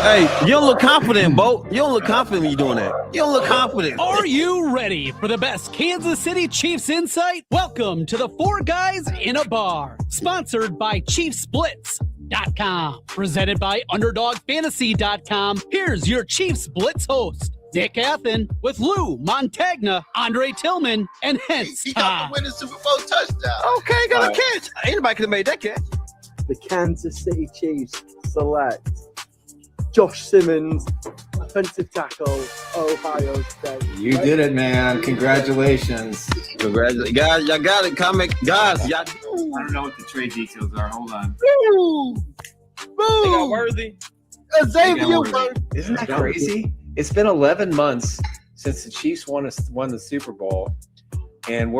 Hey, you don't look confident, Bo. You don't look confident when you're doing that. You don't look confident. Are you ready for the best Kansas City Chiefs insight? Welcome to the Four Guys in a Bar, sponsored by ChiefsBlitz.com, presented by UnderdogFantasy.com. Here's your Chiefs Blitz host, Nick Athan, with Lou, Montagna, Andre Tillman, and Hense. He got the winning Super Bowl touchdown. Okay, got a catch. Anybody could have made that catch. The Kansas City Chiefs select Josh Simmons, offensive tackle, Ohio State. You did it, man. Congratulations. Congratulations. Guys, y'all got it. Comment. Guys, y'all. I don't know what the trade details are. Hold on. They got Worthy. Xavier Worthy. Isn't that crazy? It's been 11 months since the Chiefs won the Super Bowl, and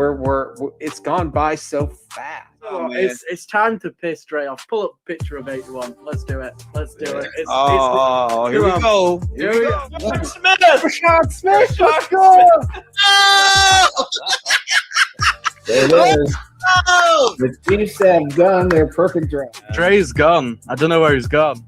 it's gone by so fast. Oh, it's time to piss straight off. Pull up a picture of 81. Let's do it. Here we go. Here we go. Rashad Smith. There it is. The Chiefs have done their perfect draft. Dre's gone. I don't know where he's gone.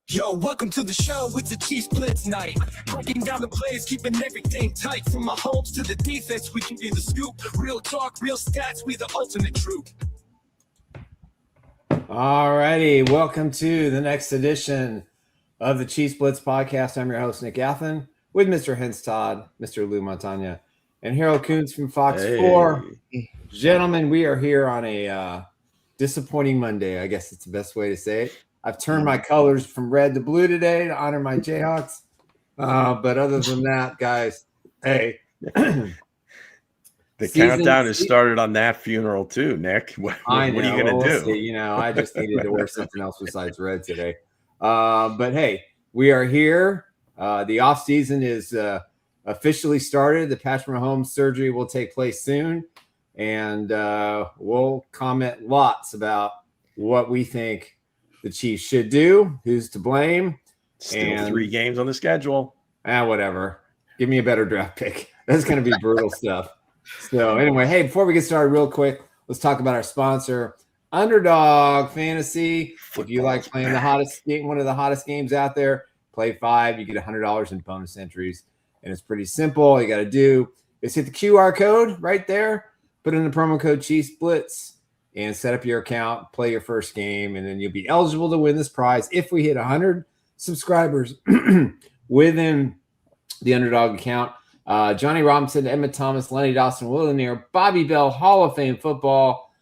Yo, welcome to the show. It's the Chiefs Blitz night. Breaking down the plays, keeping everything tight. From Mahomes to the defense, we can be the scoop. Real talk, real stats, we the ultimate truth. All righty. Welcome to the next edition of the Chiefs Blitz podcast. I'm your host, Nick Athan, with Mr. Hense Todd, Mr. Lou Montagna, and Harold Kuntz from Fox 4. Gentlemen, we are here on a disappointing Monday. I guess it's the best way to say it. I've turned my colors from red to blue today to honor my Jayhawks. But other than that, guys, hey. The countdown has started on that funeral too, Nick. What are you going to do? See. You know, I just needed to wear something else besides red today. But, hey, we are here. The offseason is officially started. The Patrick Mahomes surgery will take place soon. And we'll comment lots about what we think the Chiefs should do, who's to blame. Still 3 games on the schedule. Whatever. Give me a better draft pick. That's going to be brutal stuff. So anyway, hey, before we get started real quick, let's talk about our sponsor, Underdog Fantasy. If you like playing one of the hottest games out there, play 5. You get $100 in bonus entries. And it's pretty simple. All you got to do is hit the QR code right there, put in the promo code Chiefs Blitz, and set up your account, play your first game, and then you'll be eligible to win this prize if we hit 100 subscribers within the Underdog account. Johnny Robinson, Emmett Thomas, Lenny Dawson, Will Lanier, Bobby Bell, Hall of Fame football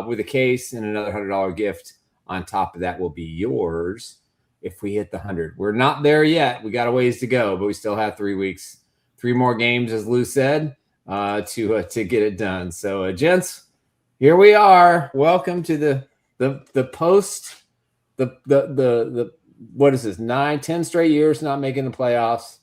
with a case and another $100 gift on top of that will be yours if we hit the 100. We're not there yet. We got a ways to go, but we still have 3 weeks, 3 more games, as Lou said, to get it done. So, gents, here we are. Welcome to the post the what is this, 9-10 straight years not making the playoffs.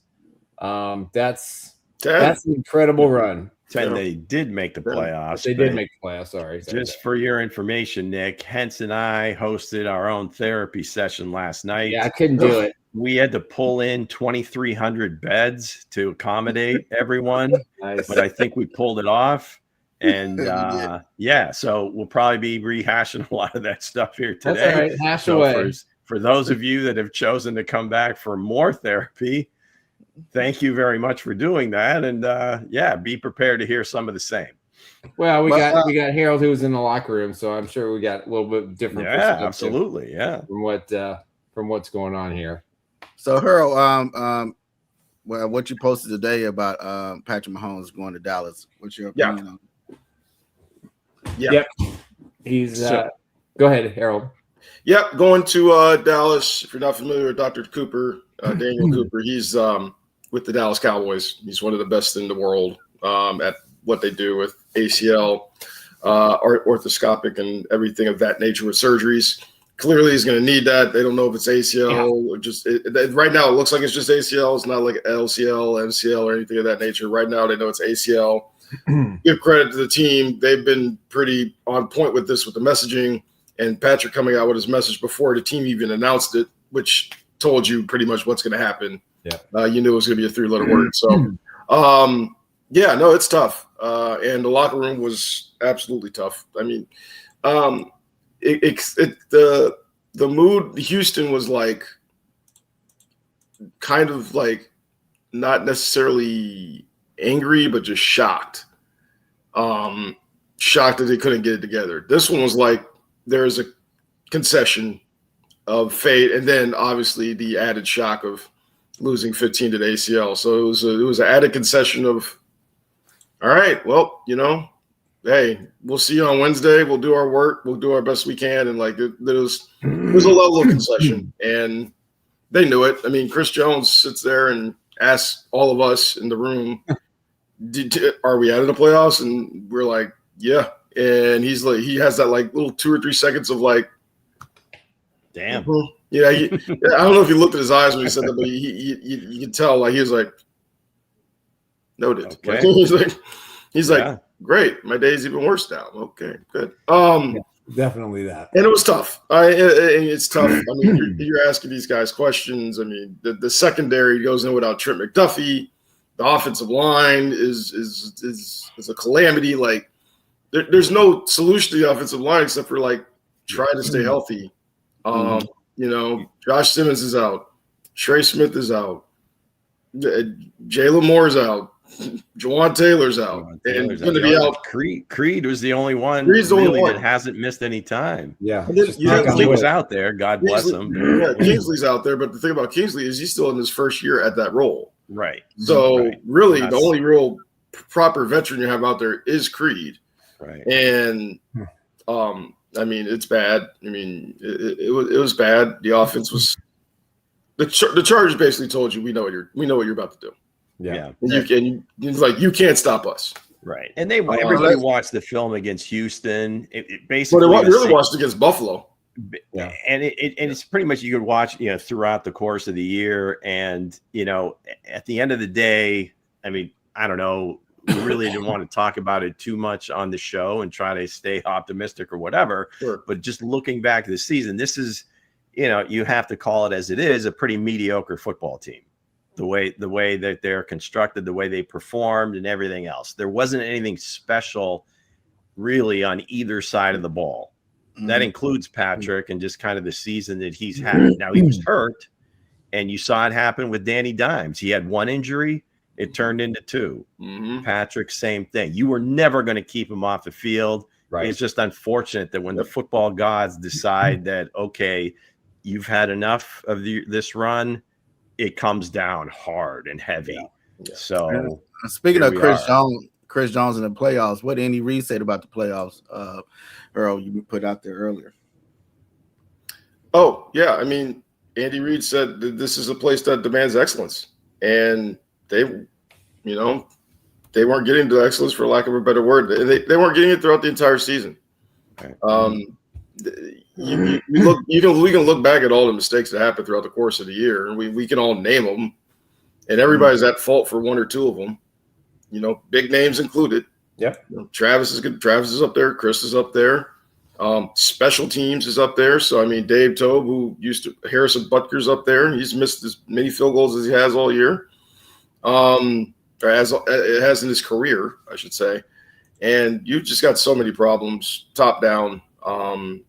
That's an incredible run. 10 they did make the playoffs. They did make the playoffs. Sorry. Just for your information, Nick, Hense and I hosted our own therapy session last night. Yeah, I couldn't do it. We had to pull in 2,300 beds to accommodate everyone, Nice. but I think we pulled it off. And so we'll probably be rehashing a lot of that stuff here today. That's all right. Hash away. For those of you that have chosen to come back for more therapy, thank you very much for doing that. And be prepared to hear some of the same. Well, we got Harold, who was in the locker room, so I'm sure we got a little bit different. Yeah, absolutely. Yeah, from what's going on here. So Harold, what you posted today about Patrick Mahomes going to Dallas? What's your opinion on? Yep. He's go ahead, Harold. Yep, going to Dallas. If you're not familiar with Dr. Cooper, Daniel Cooper, he's with the Dallas Cowboys. He's one of the best in the world at what they do with ACL, orthoscopic, and everything of that nature with surgeries. Clearly, he's going to need that. They don't know if it's ACL or just right now. It looks like it's just ACL. It's not like LCL, MCL, or anything of that nature. Right now, they know it's ACL. Give credit to the team. They've been pretty on point with this, with the messaging, and Patrick coming out with his message before the team even announced it, which told you pretty much what's going to happen. Yeah. You knew it was going to be a 3-letter word. So, it's tough. And the locker room was absolutely tough. I mean, the the mood, Houston was like kind of like not necessarily angry, but just shocked. Shocked that they couldn't get it together. This one was like there's a concession of fate, and then obviously the added shock of losing 15 to the ACL. So it was an added concession of, all right, well, hey, we'll see you on Wednesday. We'll do our work. We'll do our best we can. And like it was a level of concession, and they knew it. I mean, Chris Jones sits there and asks all of us in the room, are we out of the playoffs? And we're like, yeah. And he's like, he has that like little 2 or 3 seconds of like, damn. Yeah. I don't know if he looked at his eyes when he said that, but you could tell like he was like, noted. Okay. Like, he's like, great. My day's even worse now. Okay, good. Definitely that. And it was tough. It's tough. I mean, you're asking these guys questions. I mean, the secondary goes in without Trent McDuffie. The offensive line is a calamity. Like, there's no solution to the offensive line except for like try to stay healthy. Josh Simmons is out. Trey Smith is out. Jalen Moore is out. Jawan Taylor's out. And going to be out. Creed was the only one that hasn't missed any time. Yeah. Kingsley was out there. God bless him. Yeah, Kingsley's out there. But the thing about Kingsley is he's still in his first year at that role. Right. So really, the only real proper veteran you have out there is Creed. Right. And I mean, it's bad. I mean, it was bad. The offense was the Chargers basically told you we know what you're about to do. Yeah. And you can't stop us. Right. And everybody watched the film against Houston. It basically really watched against Buffalo. Yeah. And it's pretty much you could watch, throughout the course of the year. And, at the end of the day, I mean, I don't know. We really didn't want to talk about it too much on the show and try to stay optimistic or whatever. Sure. But just looking back to the season, this is, you have to call it as it is, a pretty mediocre football team. The way that they're constructed, the way they performed and everything else. There wasn't anything special really on either side of the ball. Mm-hmm. That includes Patrick and just kind of the season that he's had. Now he was hurt, and you saw it happen with Danny Dimes. He had one injury. It turned into 2. Mm-hmm. Patrick, same thing. You were never going to keep him off the field. Right. It's just unfortunate that when the football gods decide that, okay, you've had enough of this run, it comes down hard and heavy. Yeah. So speaking of Chris Jones in the playoffs, what Andy Reid said about the playoffs, Earl, you put out there earlier. Oh, yeah. I mean, Andy Reid said that this is a place that demands excellence. And they weren't getting to excellence, for lack of a better word. They weren't getting it throughout the entire season. Right. We can look back at all the mistakes that happened throughout the course of the year, and we can all name them, and everybody's at fault for 1 or 2 of them. Big names included. Yep. Travis is good. Travis is up there. Chris is up there. Special teams is up there. So I mean, Dave Tobe, who used to Harrison Butker's up there. He's missed as many field goals as he has all year. Or as it has in his career, I should say. And you've just got so many problems, top down. And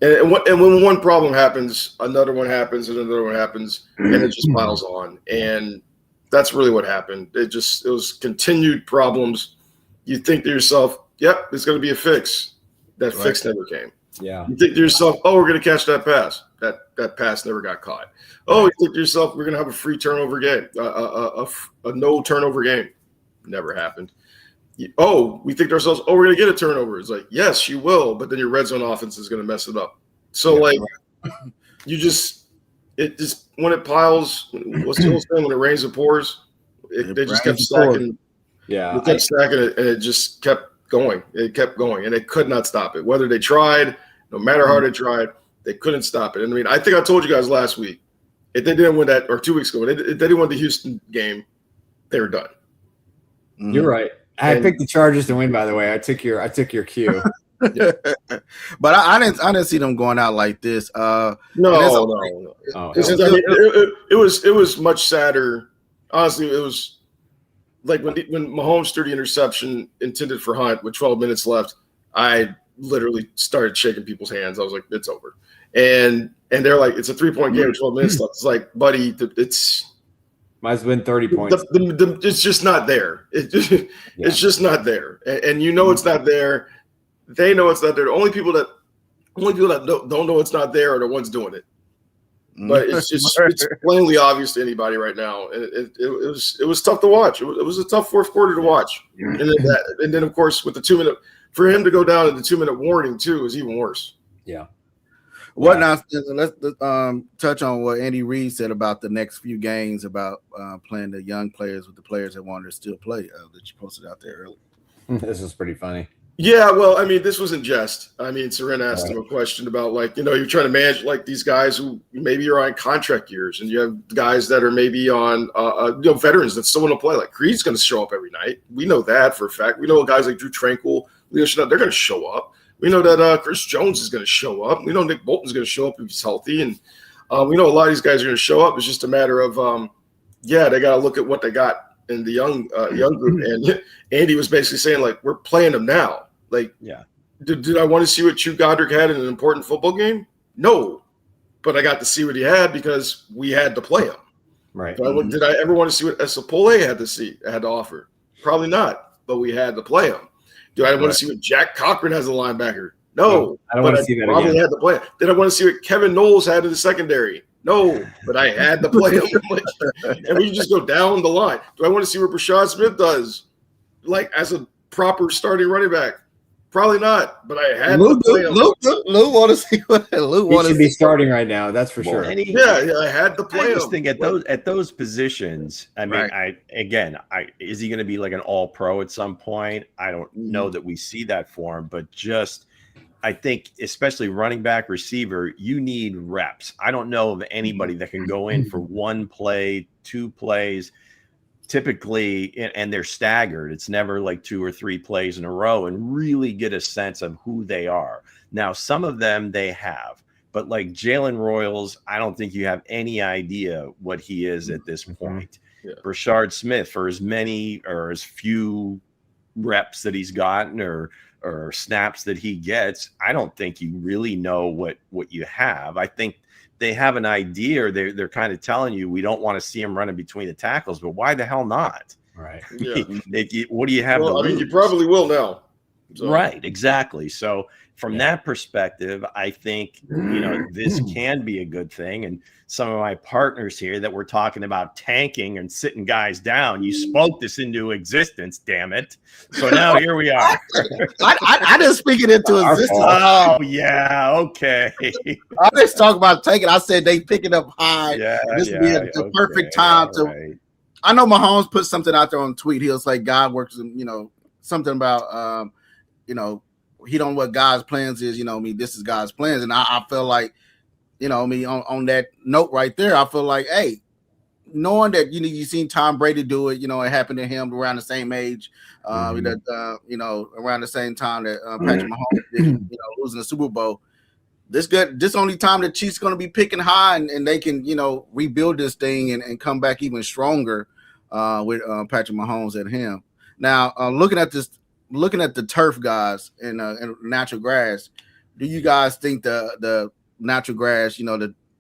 when one problem happens, another one happens, and another one happens, and it just piles on. And that's really what happened. It was continued problems. You think to yourself, yep, it's going to be a fix. That fix never came. Yeah. You think to yourself, oh, we're going to catch that pass. That pass never got caught. Oh, you think to yourself, we're going to have a free turnover game, a no turnover game. Never happened. We think to ourselves, oh, we're going to get a turnover. It's like, yes, you will, but then your red zone offense is going to mess it up. So, when it piles, what's the old saying, when it rains, it pours? They just kept stacking. Yeah. They kept stacking it, and it just kept going. It kept going, and they could not stop it. Whether they tried, no matter how they tried, they couldn't stop it. And I mean, I think I told you guys last week, if they didn't win that, or 2 weeks ago, if they didn't win the Houston game, they were done. You're right. I picked the Chargers to win, by the way. I took your cue. But I didn't see them going out like this. No. Oh, it was much sadder. Honestly, it was like when Mahomes threw the interception intended for Hunt with 12 minutes left. I literally started shaking people's hands. I was like, it's over. And they're like, it's a 3-point game with 12 minutes left. It's like, buddy, it's might as well win 30 points. It's just not there. It's just not there. And you know it's not there. They know it's not there. The only people that don't know it's not there are the ones doing it. But it's plainly obvious to anybody right now. It was tough to watch. It was a tough fourth quarter to watch. And then of course with the 2-minute, for him to go down in the 2-minute warning too is even worse. Yeah. What now? Let's touch on what Andy Reid said about the next few games about playing the young players with the players that wanted to still play that you posted out there earlier. This is pretty funny. Yeah, well, I mean, this was in jest. I mean, Seren asked him a question about, like, you're trying to manage, like, these guys who maybe are on contract years, and you have guys that are maybe on, veterans that still want to play. Like, Creed's going to show up every night. We know that for a fact. We know guys like Drew Tranquil, Leo Chanel, they're going to show up. We know that Chris Jones is going to show up. We know Nick Bolton's going to show up if he's healthy. And we know a lot of these guys are going to show up. It's just a matter of, they got to look at what they got in the young group. And Andy was basically saying, like, we're playing them now. Like, did I want to see what Chu Godric had in an important football game? No. But I got to see what he had because we had to play him. Right. Did I ever want to see what Esapole had to offer? Probably not. But we had to play him. Do I want to see what Jack Cochran has as a linebacker? No. I don't want to see that probably again. Had to play him. Did I want to see what Kevin Knowles had in the secondary? No. But I had to play him. And we just go down the line. Do I want to see what Brashad Smith does, like, as a proper starting running back? Probably not, but I had to play him. Lou want to see what Lou He should be starting right now. That's for sure. I had to play I just him. think at those positions, I mean, is he going to be like an all-pro at some point? I don't know that we see that for him, but just I think especially running back, receiver, you need reps. I don't know of anybody that can go in for one play, 2 plays. Typically, and they're staggered. It's never like 2 or 3 plays in a row and really get a sense of who they are. Now, some of them they have, but like Jalen Royals, I don't think you have any idea what he is at this point. Brashard Smith, for as many or as few reps that he's gotten or snaps that he gets, I don't think you really know what you have. I think they have an idea, or they're kind of telling you we don't want to see him running between the tackles, but why the hell not? Right. What do you have? Well, I mean, you probably will now. So. Right, exactly. So from that perspective, I think, this can be a good thing. And some of my partners here that were talking about tanking and sitting guys down, you spoke this into existence, damn it. So now here we are. I didn't speak it into existence. Oh, yeah, okay. I just talk about tanking. I said they pick it up high. This would be the perfect time to. Right. I know Mahomes put something out there on tweet. He was like, God works, something about, he don't know what God's plans is. This is God's plans. And I feel like, on that note right there, I feel like, hey, knowing that, you've seen Tom Brady do it, it happened to him around the same age, around the same time that Patrick Mahomes did, losing the Super Bowl. This only time the Chiefs going to be picking high and they can, rebuild this thing and come back even stronger with Patrick Mahomes and him. Now, looking at the turf guys and natural grass, do you guys think the natural grass,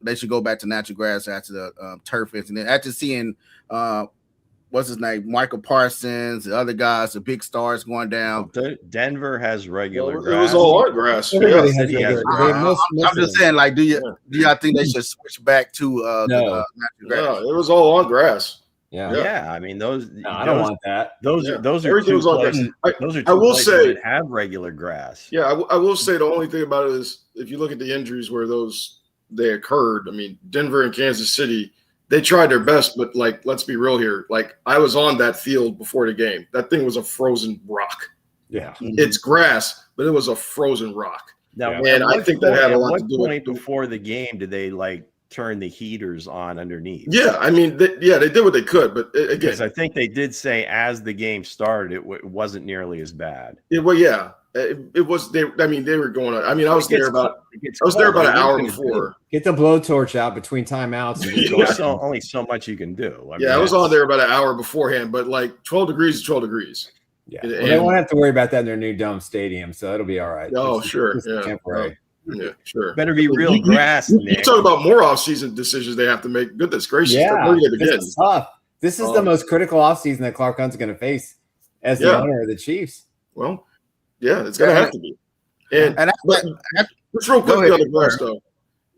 they should go back to natural grass after the turf incident? After seeing what's his name, Michael Parsons, the other guys, the big stars going down. Denver has regular grass. It was all art grass. I'm just saying, like, do y'all think they should switch back to natural grass? Yeah, it was all on grass. Yeah. I mean, those. No, I don't want that. Those are two places. Those are two places that have regular grass. Yeah, I will say the only thing about it is if you look at the injuries where they occurred. I mean, Denver and Kansas City, they tried their best, but like, let's be real here. Like, I was on that field before the game. That thing was a frozen rock. Yeah, it's grass, but it was a frozen rock. Now, and I think that had a lot to do with it. Before the game, did they like turn the heaters on underneath? Yeah, I mean, they did what they could, but again, because I think they did say as the game started, it wasn't nearly as bad. It was. They were going on. I mean, I was there about an hour before. Get the blowtorch out between timeouts. There's only so much you can do. I was on there about an hour beforehand, but like 12 degrees is 12 degrees. Yeah, they won't have to worry about that in their new dome stadium, so it'll be all right. Oh, It's sure, just yeah, temporary. Yeah, sure. Better be real grass, You Nick. talk about more off-season decisions they have to make. Goodness gracious, they're doing it again. This is tough. This is the most critical offseason that Clark Hunt's going to face as the owner of the Chiefs. Well, yeah, it's going to have to be. And just real quickly on the grass, though.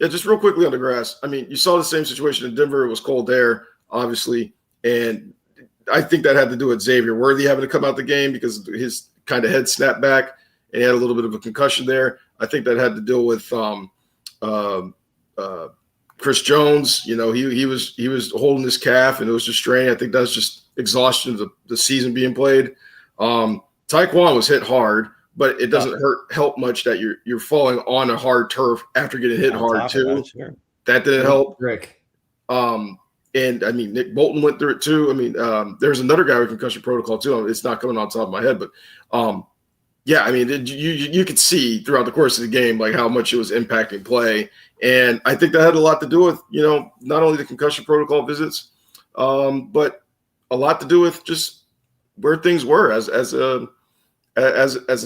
Yeah, just real quickly on the grass. I mean, you saw the same situation in Denver. It was cold there, obviously, and I think that had to do with Xavier Worthy having to come out the game because his kind of head snapped back and he had a little bit of a concussion there. I think that had to deal with Chris Jones. You know, he was holding his calf and it was just straining. I think that's just exhaustion of the season being played. Taekwon was hit hard, but it doesn't help much that you're falling on a hard turf after getting hit hard too. That didn't help. Rick. And I mean, Nick Bolton went through it too. I mean, there's another guy with concussion protocol too. It's not coming on top of my head, but yeah, I mean, you could see throughout the course of the game like how much it was impacting play, and I think that had a lot to do with not only the concussion protocol visits, but a lot to do with just where things were as a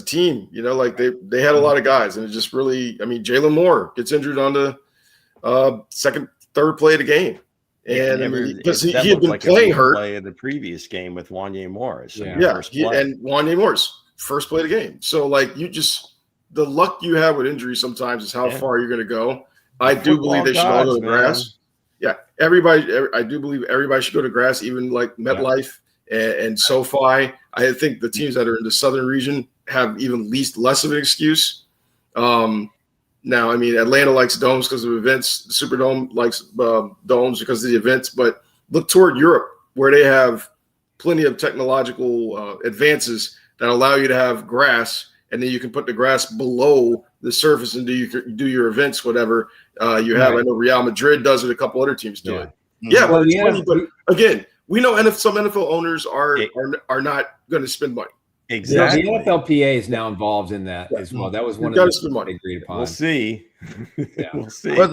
team. Like they had a lot of guys, and it just really, I mean, Jalen Moore gets injured on the third play of the game. And because he had been playing hurt play of the previous game with Wanye Morris. And Wanye Morris first play of the game. So like the luck you have with injury sometimes is how far you're going to go. I do believe they should all go to grass. Yeah, I do believe everybody should go to grass, even like MetLife and SoFi. I think the teams that are in the southern region have even less of an excuse. Now, I mean, Atlanta likes domes because of events. The Superdome likes domes because of the events. But look toward Europe, where they have plenty of technological advances that allow you to have grass, and then you can put the grass below the surface and do your events, whatever you have. I know Real Madrid does it. A couple other teams do it. Yeah, well, it's funny, but again, we know some NFL owners are not going to spend money. Exactly. The NFLPA is now involved in that as well. That was one of the agreed upon. We'll see. We'll see. The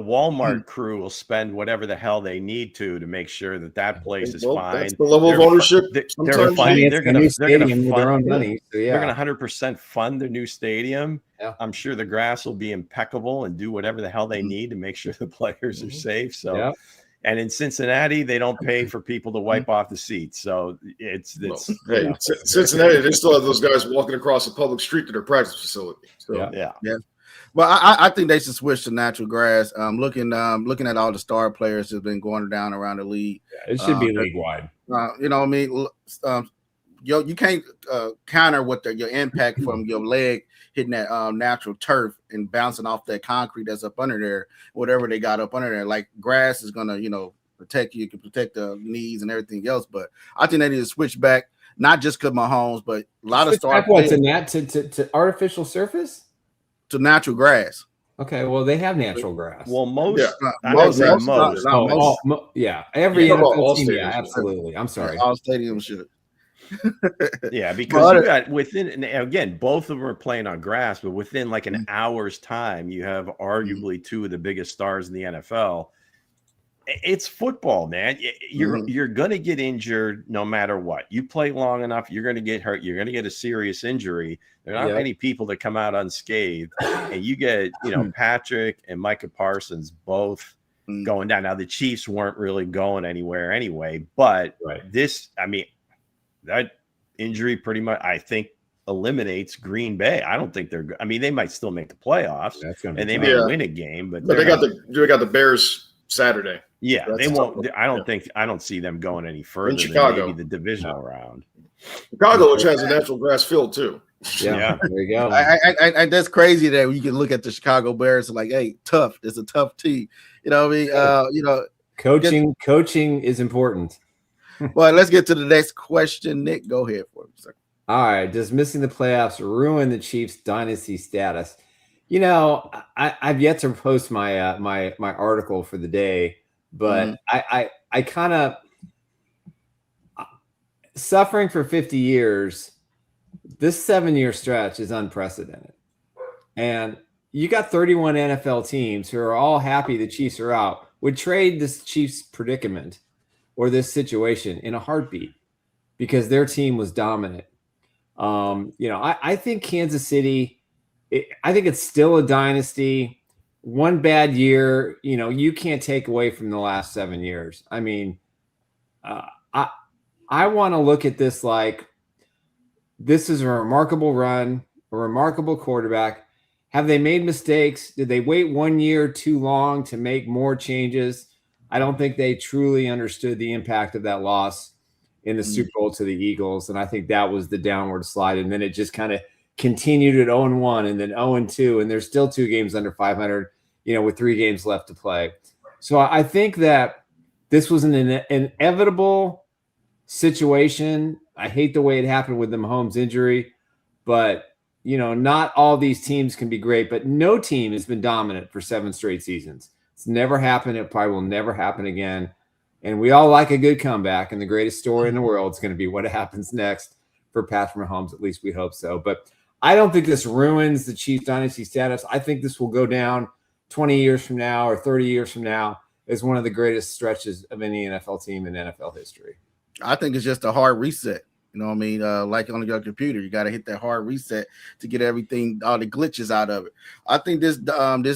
Walmart crew will spend whatever the hell they need to make sure that place is fine. That's the level of ownership. They're going to their own money. So they're going to 100% fund their new stadium. Yeah. I'm sure the grass will be impeccable and do whatever the hell they need to make sure the players are safe. So. Yeah. And in Cincinnati, they don't pay for people to wipe off the seats. So Cincinnati, they still have those guys walking across a public street to their practice facility. So, yeah. Well, I think they should switch to natural grass. Looking at all the star players have been going down around the league. Yeah, it should be league wide. You can't counter what your impact from your leg hitting that natural turf and bouncing off that concrete that's up under there, whatever they got up under there. Like grass is gonna, protect you, can protect the knees and everything else. But I think they need to switch back, not just because Mahomes, but a lot of star players to artificial surface to natural grass. Okay, well they have natural grass. Well, most. Every NFL team, absolutely. I'm sorry, all stadiums should. Yeah, because you got within, again, both of them are playing on grass, but within like an hour's time, you have arguably two of the biggest stars in the NFL. It's football, man. You're going to get injured no matter what. You play long enough, you're going to get hurt. You're going to get a serious injury. There are not many people that come out unscathed, and you get, Patrick and Micah Parsons both going down. Now the Chiefs weren't really going anywhere anyway, but that injury pretty much, I think, eliminates Green Bay. I don't think they might still make the playoffs and they may win a game, but they got the Bears Saturday. Yeah, they won't. I don't see them going any further in Chicago. Than maybe the divisional round. Chicago, which has a natural grass field too. Yeah, there you go. I that's crazy that you can look at the Chicago Bears and like, hey, tough. It's a tough team. You know what I mean? Coaching is important. Well, let's get to the next question. Nick, go ahead for me, sir. All right. Does missing the playoffs ruin the Chiefs' dynasty status? I've yet to post my my article for the day, but I kind of suffering for 50 years. This 7-year stretch is unprecedented, and you got 31 NFL teams who are all happy the Chiefs are out. Would trade this Chiefs predicament or this situation in a heartbeat. because their team was dominant. I think Kansas City, I think it's still a dynasty. One bad year, you can't take away from the last 7 years. I mean, I want to look at this like this is a remarkable run, a remarkable quarterback. Have they made mistakes? Did they wait 1 year too long to make more changes? I don't think they truly understood the impact of that loss in the Super Bowl to the Eagles. And I think that was the downward slide. And then it just kind of continued at 0-1 and then 0-2. And there's still 2 games under 500, with 3 games left to play. So I think that this was an inevitable situation. I hate the way it happened with the Mahomes injury, but not all these teams can be great, but no team has been dominant for 7 straight seasons. It's never happened. It probably will never happen again. And we all like a good comeback, and the greatest story in the world is going to be what happens next for Patrick Mahomes. At least we hope so. But I don't think this ruins the Chiefs dynasty status. I think this will go down 20 years from now or 30 years from now as one of the greatest stretches of any NFL team in NFL history. I think it's just a hard reset. You know what I mean? Like on your computer, you got to hit that hard reset to get everything, all the glitches out of it. I think this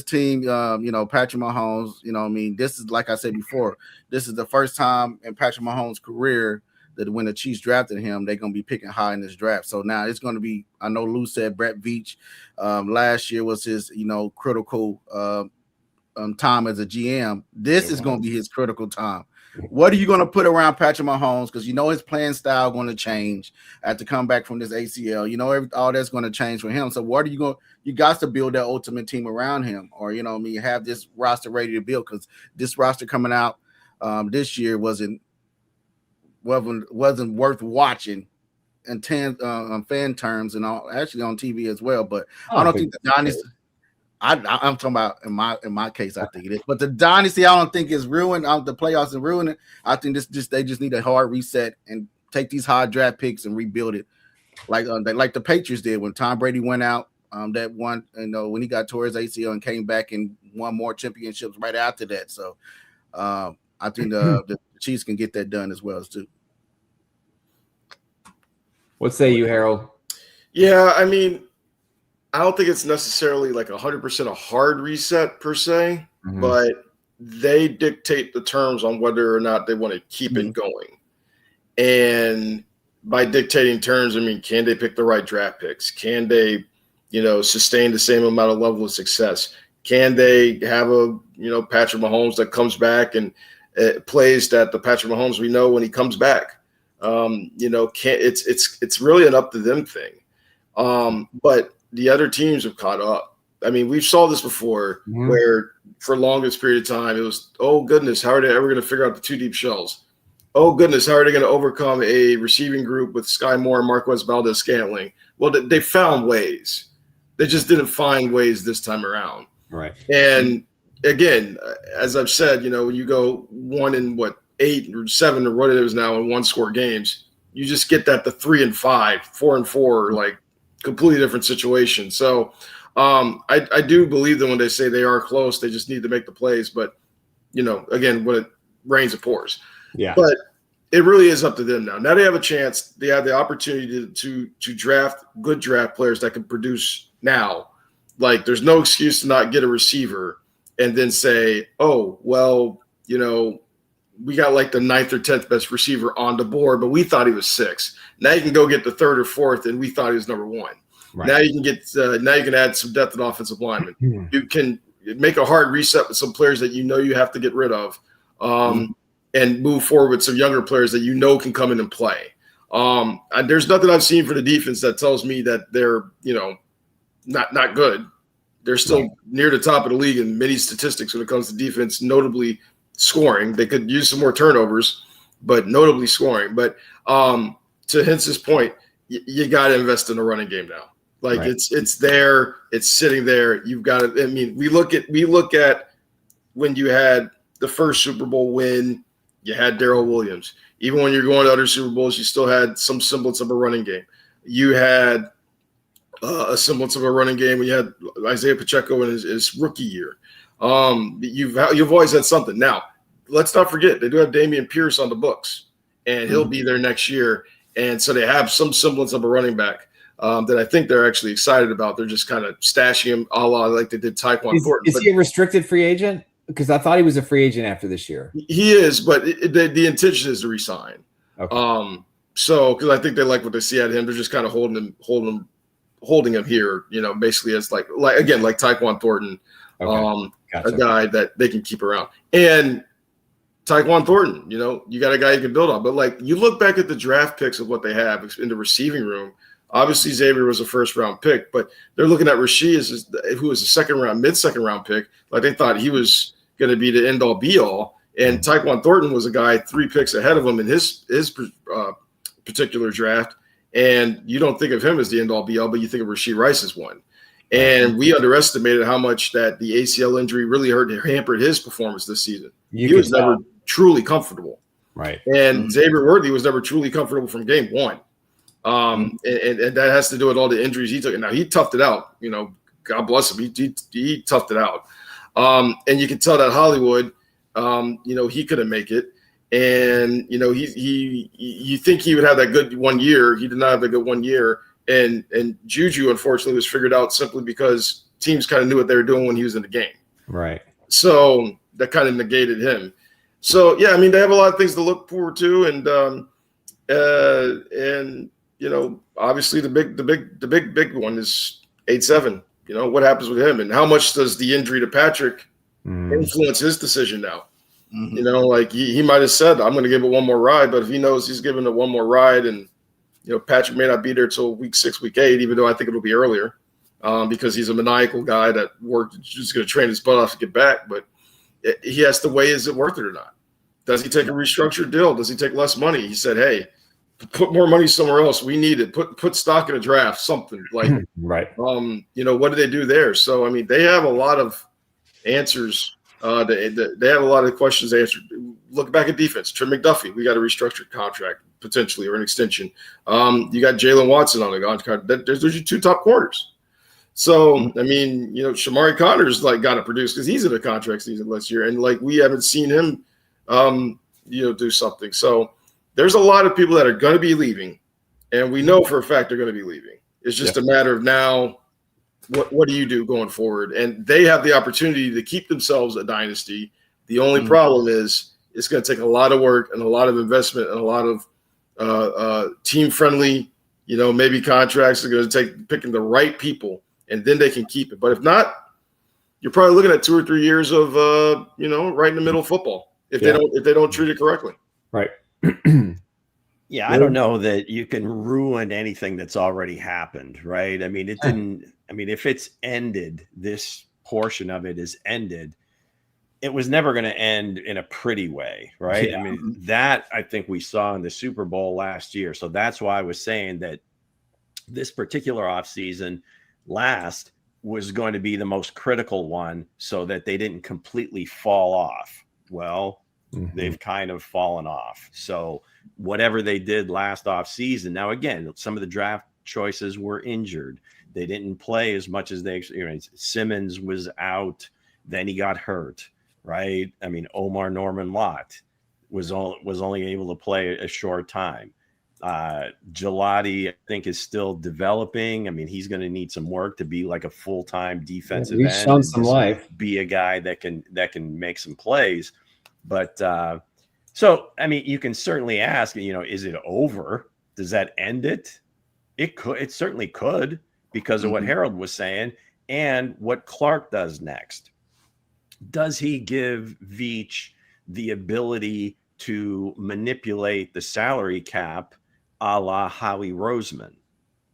team, Patrick Mahomes, this is, like I said before, this is the first time in Patrick Mahomes' career that when the Chiefs drafted him, they're going to be picking high in this draft. So now it's going to be, I know Lou said Brett Veach last year was his, critical time as a GM. This is going to be his critical time. What are you going to put around Patrick Mahomes? Because his playing style going to change after come back from this ACL. All that's going to change for him. So what are you going? You got to build that ultimate team around him, or have this roster ready to build. Because this roster coming out this year wasn't worth watching in fan terms and all, actually on TV as well. But I don't think the dynasty. I'm talking about in my case, I think it is. But the dynasty, I don't think is ruined. The playoffs are ruined it. I think they just need a hard reset and take these high draft picks and rebuild it, like the Patriots did when Tom Brady went out. That one, when he got tore his ACL and came back and won more championships right after that. So I think the Chiefs can get that done as well too. What say you, Harold? Yeah, I mean, I don't think it's necessarily like 100% a hard reset per se, but they dictate the terms on whether or not they want to keep it going. And by dictating terms, I mean, can they pick the right draft picks? Can they, sustain the same amount of level of success? Can they have a, Patrick Mahomes that comes back and plays that the Patrick Mahomes we know when he comes back? It's really an up to them thing. But the other teams have caught up. I mean, we've saw this before where for longest period of time, it was, oh goodness, how are they ever going to figure out the 2 deep shells? Oh goodness, how are they going to overcome a receiving group with Sky Moore and Marquez Valdez-Scantling? Well, they found ways. They just didn't find ways this time around. Right. And again, as I've said, when you go 8 or 7 or what it is now in 1-score games, you just get that to 3 and 5, 4 and 4, like completely different situation. So I do believe them when they say they are close. They just need to make the plays. But, again, when it rains, it pours. Yeah. But it really is up to them now. Now they have a chance. They have the opportunity to draft good draft players that can produce now. Like, there's no excuse to not get a receiver and then say, oh, well, we got like the 9th or 10th best receiver on the board, but we thought he was 6. Now you can go get the 3rd or 4th, and we thought he was number 1. Right. Now you can get now you can add some depth at offensive lineman. You can make a hard reset with some players that you have to get rid of, and move forward with some younger players that can come in and play. There's nothing I've seen for the defense that tells me that they're not good. They're still near the top of the league in many statistics when it comes to defense, notably scoring. They could use some more turnovers, but notably scoring. But to Hense's point, you got to invest in the running game now. Like it's there, it's sitting there. You've got to. I mean, we look at when you had the first Super Bowl win, you had Darrell Williams. Even when you're going to other Super Bowls, you still had some semblance of a running game. You had a semblance of a running game when you had Isaiah Pacheco in his rookie year. You've always had something. Now, let's not forget they do have Dameon Pierce on the books, and he'll be there next year. And so they have some semblance of a running back that I think they're actually excited about. They're just kind of stashing him a la like they did Tyquan Thornton. Is he a restricted free agent? Because I thought he was a free agent after this year. He is, but the intention is to resign. Okay. So because I think they like what they see out of him, they're just kind of holding him here, basically as like Tyquan Thornton, Gotcha. a guy that they can keep around. And Tyquan Thornton, you got a guy you can build on. But like you look back at the draft picks of what they have in the receiving room. Obviously, Xavier was a first-round pick, but they're looking at Rashid, who was a mid-second round pick. Like they thought he was going to be the end-all, be-all. And Tyquan Thornton was a guy 3 picks ahead of him in his particular draft. And you don't think of him as the end-all, be-all, but you think of Rashid Rice as one. And we underestimated how much that the ACL injury really hampered his performance this season. He was never truly comfortable. Right. And Xavier Worthy was never truly comfortable from game one. And that has to do with all the injuries he took. Now he toughed it out, God bless him. He toughed it out. And you can tell that Hollywood, he couldn't make it. And, you think he would have that good 1 year. He did not have a good 1 year. And Juju, unfortunately, was figured out simply because teams kind of knew what they were doing when he was in the game. Right. So that kind of negated him. So, yeah, I mean, they have a lot of things to look forward to. And obviously the big one is 8-7. What happens with him and how much does the injury to Patrick influence his decision now? Like he might have said, I'm going to give it one more ride, but if he knows he's giving it one more ride and, Patrick may not be there till week 6, week 8, even though I think it'll be earlier because he's a maniacal guy that just going to train his butt off to get back. But he has to weigh, is it worth it or not? Does he take a restructured deal? Does he take less money? He said, hey, put more money somewhere else. We need it. Put stock in a draft, something like, right. What do they do there? So, I mean, they have a lot of answers. They have a lot of questions answered. Look back at defense. Trent McDuffie, we got a restructured contract potentially or an extension. You got Jalen Watson on the contract. There's your 2 top corners. So, I mean, Shamari Connor's got to produce because he's in a contract season last year. And we haven't seen him, do something. So, there's a lot of people that are going to be leaving, and we know for a fact they're going to be leaving. It's just a matter of now, what do you do going forward? And they have the opportunity to keep themselves a dynasty. The only problem is it's going to take a lot of work and a lot of investment and a lot of team-friendly, maybe contracts are going to take picking the right people, and then they can keep it. But if not, you're probably looking at 2 or 3 years of, right in the middle of football if they don't treat it correctly. Right. Yeah, I don't know that you can ruin anything that's already happened, right? I mean, if it's ended, this portion of it is ended, it was never going to end in a pretty way, right? Yeah. I mean, that I think we saw in the Super Bowl last year. So that's why I was saying that this particular offseason was going to be the most critical one so that they didn't completely fall off. Well, they've kind of fallen off. So whatever they did last offseason, now again, some of the draft choices were injured. They didn't play as much as they experienced. Simmons was out, then he got hurt, right? I mean, Omar Norman Lott was only able to play a short time. Gelati, I think, is still developing. I mean, he's going to need some work to be like a full-time defensive end. He's shown some life. Be a guy that can make some plays. But so, I mean, you can certainly ask, is it over? Does that end it? It certainly could because of what Harold was saying and what Clark does next. Does he give Veach the ability to manipulate the salary cap a la Howie Roseman?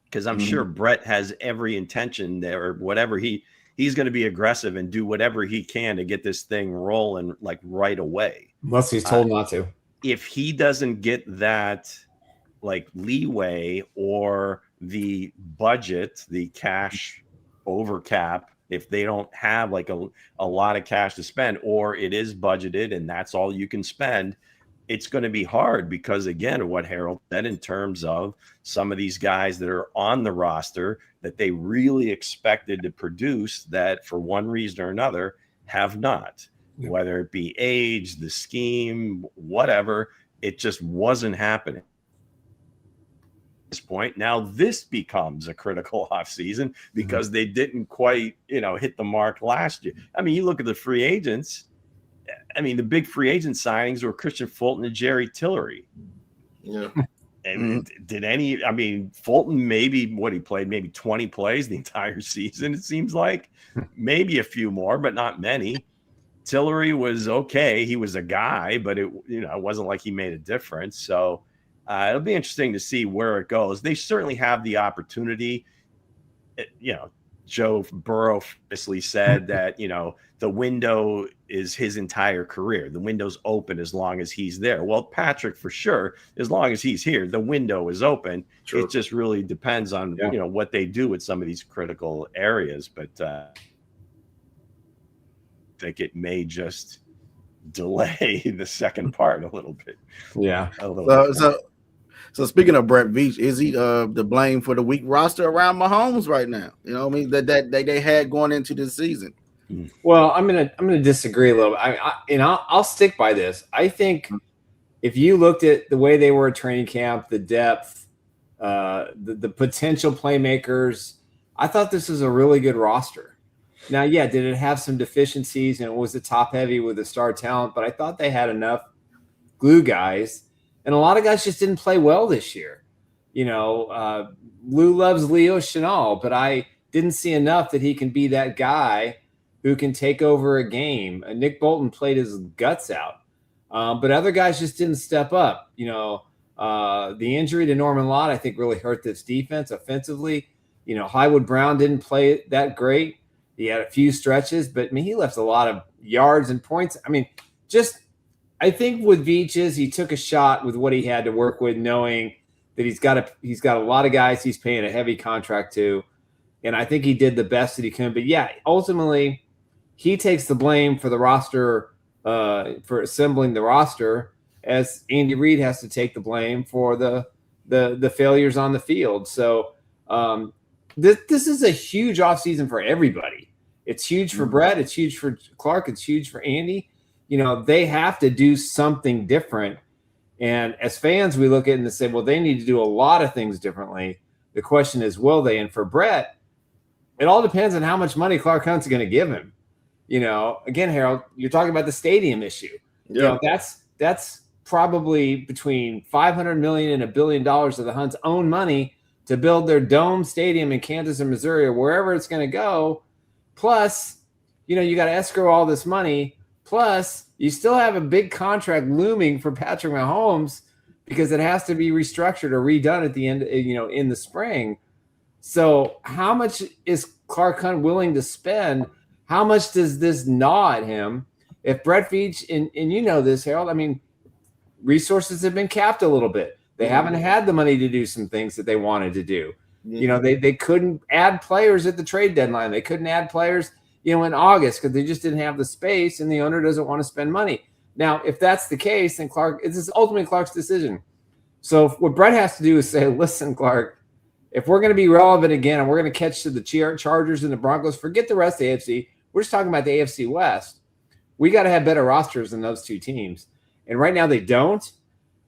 Because I'm sure Brett has every intention there, or whatever he's going to be aggressive and do whatever he can to get this thing rolling right away. Unless he's told not to. If he doesn't get that leeway or the budget, the cash over cap, if they don't have a lot of cash to spend, or it is budgeted and that's all you can spend, it's going to be hard because, again, what Harold said in terms of some of these guys that are on the roster that they really expected to produce that for one reason or another have not, whether it be age, the scheme, whatever, it just wasn't happening. this point. Now this becomes a critical offseason because they didn't quite, hit the mark last year. I mean, you look at the free agents. I mean, the big free agent signings were Christian Fulton and Jerry Tillery. Yeah. And Fulton, maybe he played maybe 20 plays the entire season, it seems like. Maybe a few more, but not many. Tillery was okay. He was a guy, but it wasn't like he made a difference. So it'll be interesting to see where it goes. They certainly have the opportunity. Joe Burrow famously said that, the window is his entire career. The window's open as long as he's there. Well, Patrick, for sure, as long as he's here, the window is open. Sure. It just really depends on, what they do with some of these critical areas. But I think it may just delay the second part a little bit. Yeah. So speaking of Brett Veach, is he the blame for the weak roster around Mahomes right now? That they had going into this season. Well, I'm gonna disagree a little bit. I'll stick by this. I think if you looked at the way they were at training camp, the depth, the potential playmakers, I thought this was a really good roster. Now, yeah, did it have some deficiencies and was it top heavy with the star talent? But I thought they had enough glue guys, and a lot of guys just didn't play well this year. Lou loves Leo Chenal, but I didn't see enough that he can be that guy who can take over a game. Nick Bolton played his guts out, but other guys just didn't step up. The injury to Norman Lott, I think, really hurt this defense offensively. Highwood Brown didn't play that great. He had a few stretches, but he left a lot of yards and points. I think with Veach's, he took a shot with what he had to work with, knowing that he's got a lot of guys he's paying a heavy contract to, and I think he did the best that he could. But yeah, ultimately, he takes the blame for the roster, for assembling the roster, as Andy Reid has to take the blame for the failures on the field. So this is a huge offseason for everybody. It's huge for Brett. It's huge for Clark. It's huge for Andy. They have to do something different. And as fans, we look at it and say, well, they need to do a lot of things differently. The question is, will they? And for Brett, it all depends on how much money Clark Hunt's going to give him. Again, Harold, you're talking about the stadium issue. Yeah. That's probably between $500 million and $1 billion of the Hunts' own money to build their dome stadium in Kansas or Missouri or wherever it's going to go. Plus, you got to escrow all this money. Plus, you still have a big contract looming for Patrick Mahomes because it has to be restructured or redone at the end, in the spring. So how much is Clark Hunt willing to spend? How much does this gnaw at him? If Brett Veach, and this, Harold, resources have been capped a little bit. They haven't had the money to do some things that they wanted to do. They couldn't add players at the trade deadline. They couldn't add players, in August because they just didn't have the space, and the owner doesn't want to spend money. Now, if that's the case, then this is ultimately Clark's decision. So what Brett has to do is say, listen, Clark, if we're going to be relevant again and we're going to catch to the Chargers and the Broncos, forget the rest of the AFC. We're just talking about the AFC West. We got to have better rosters than those two teams. And right now they don't.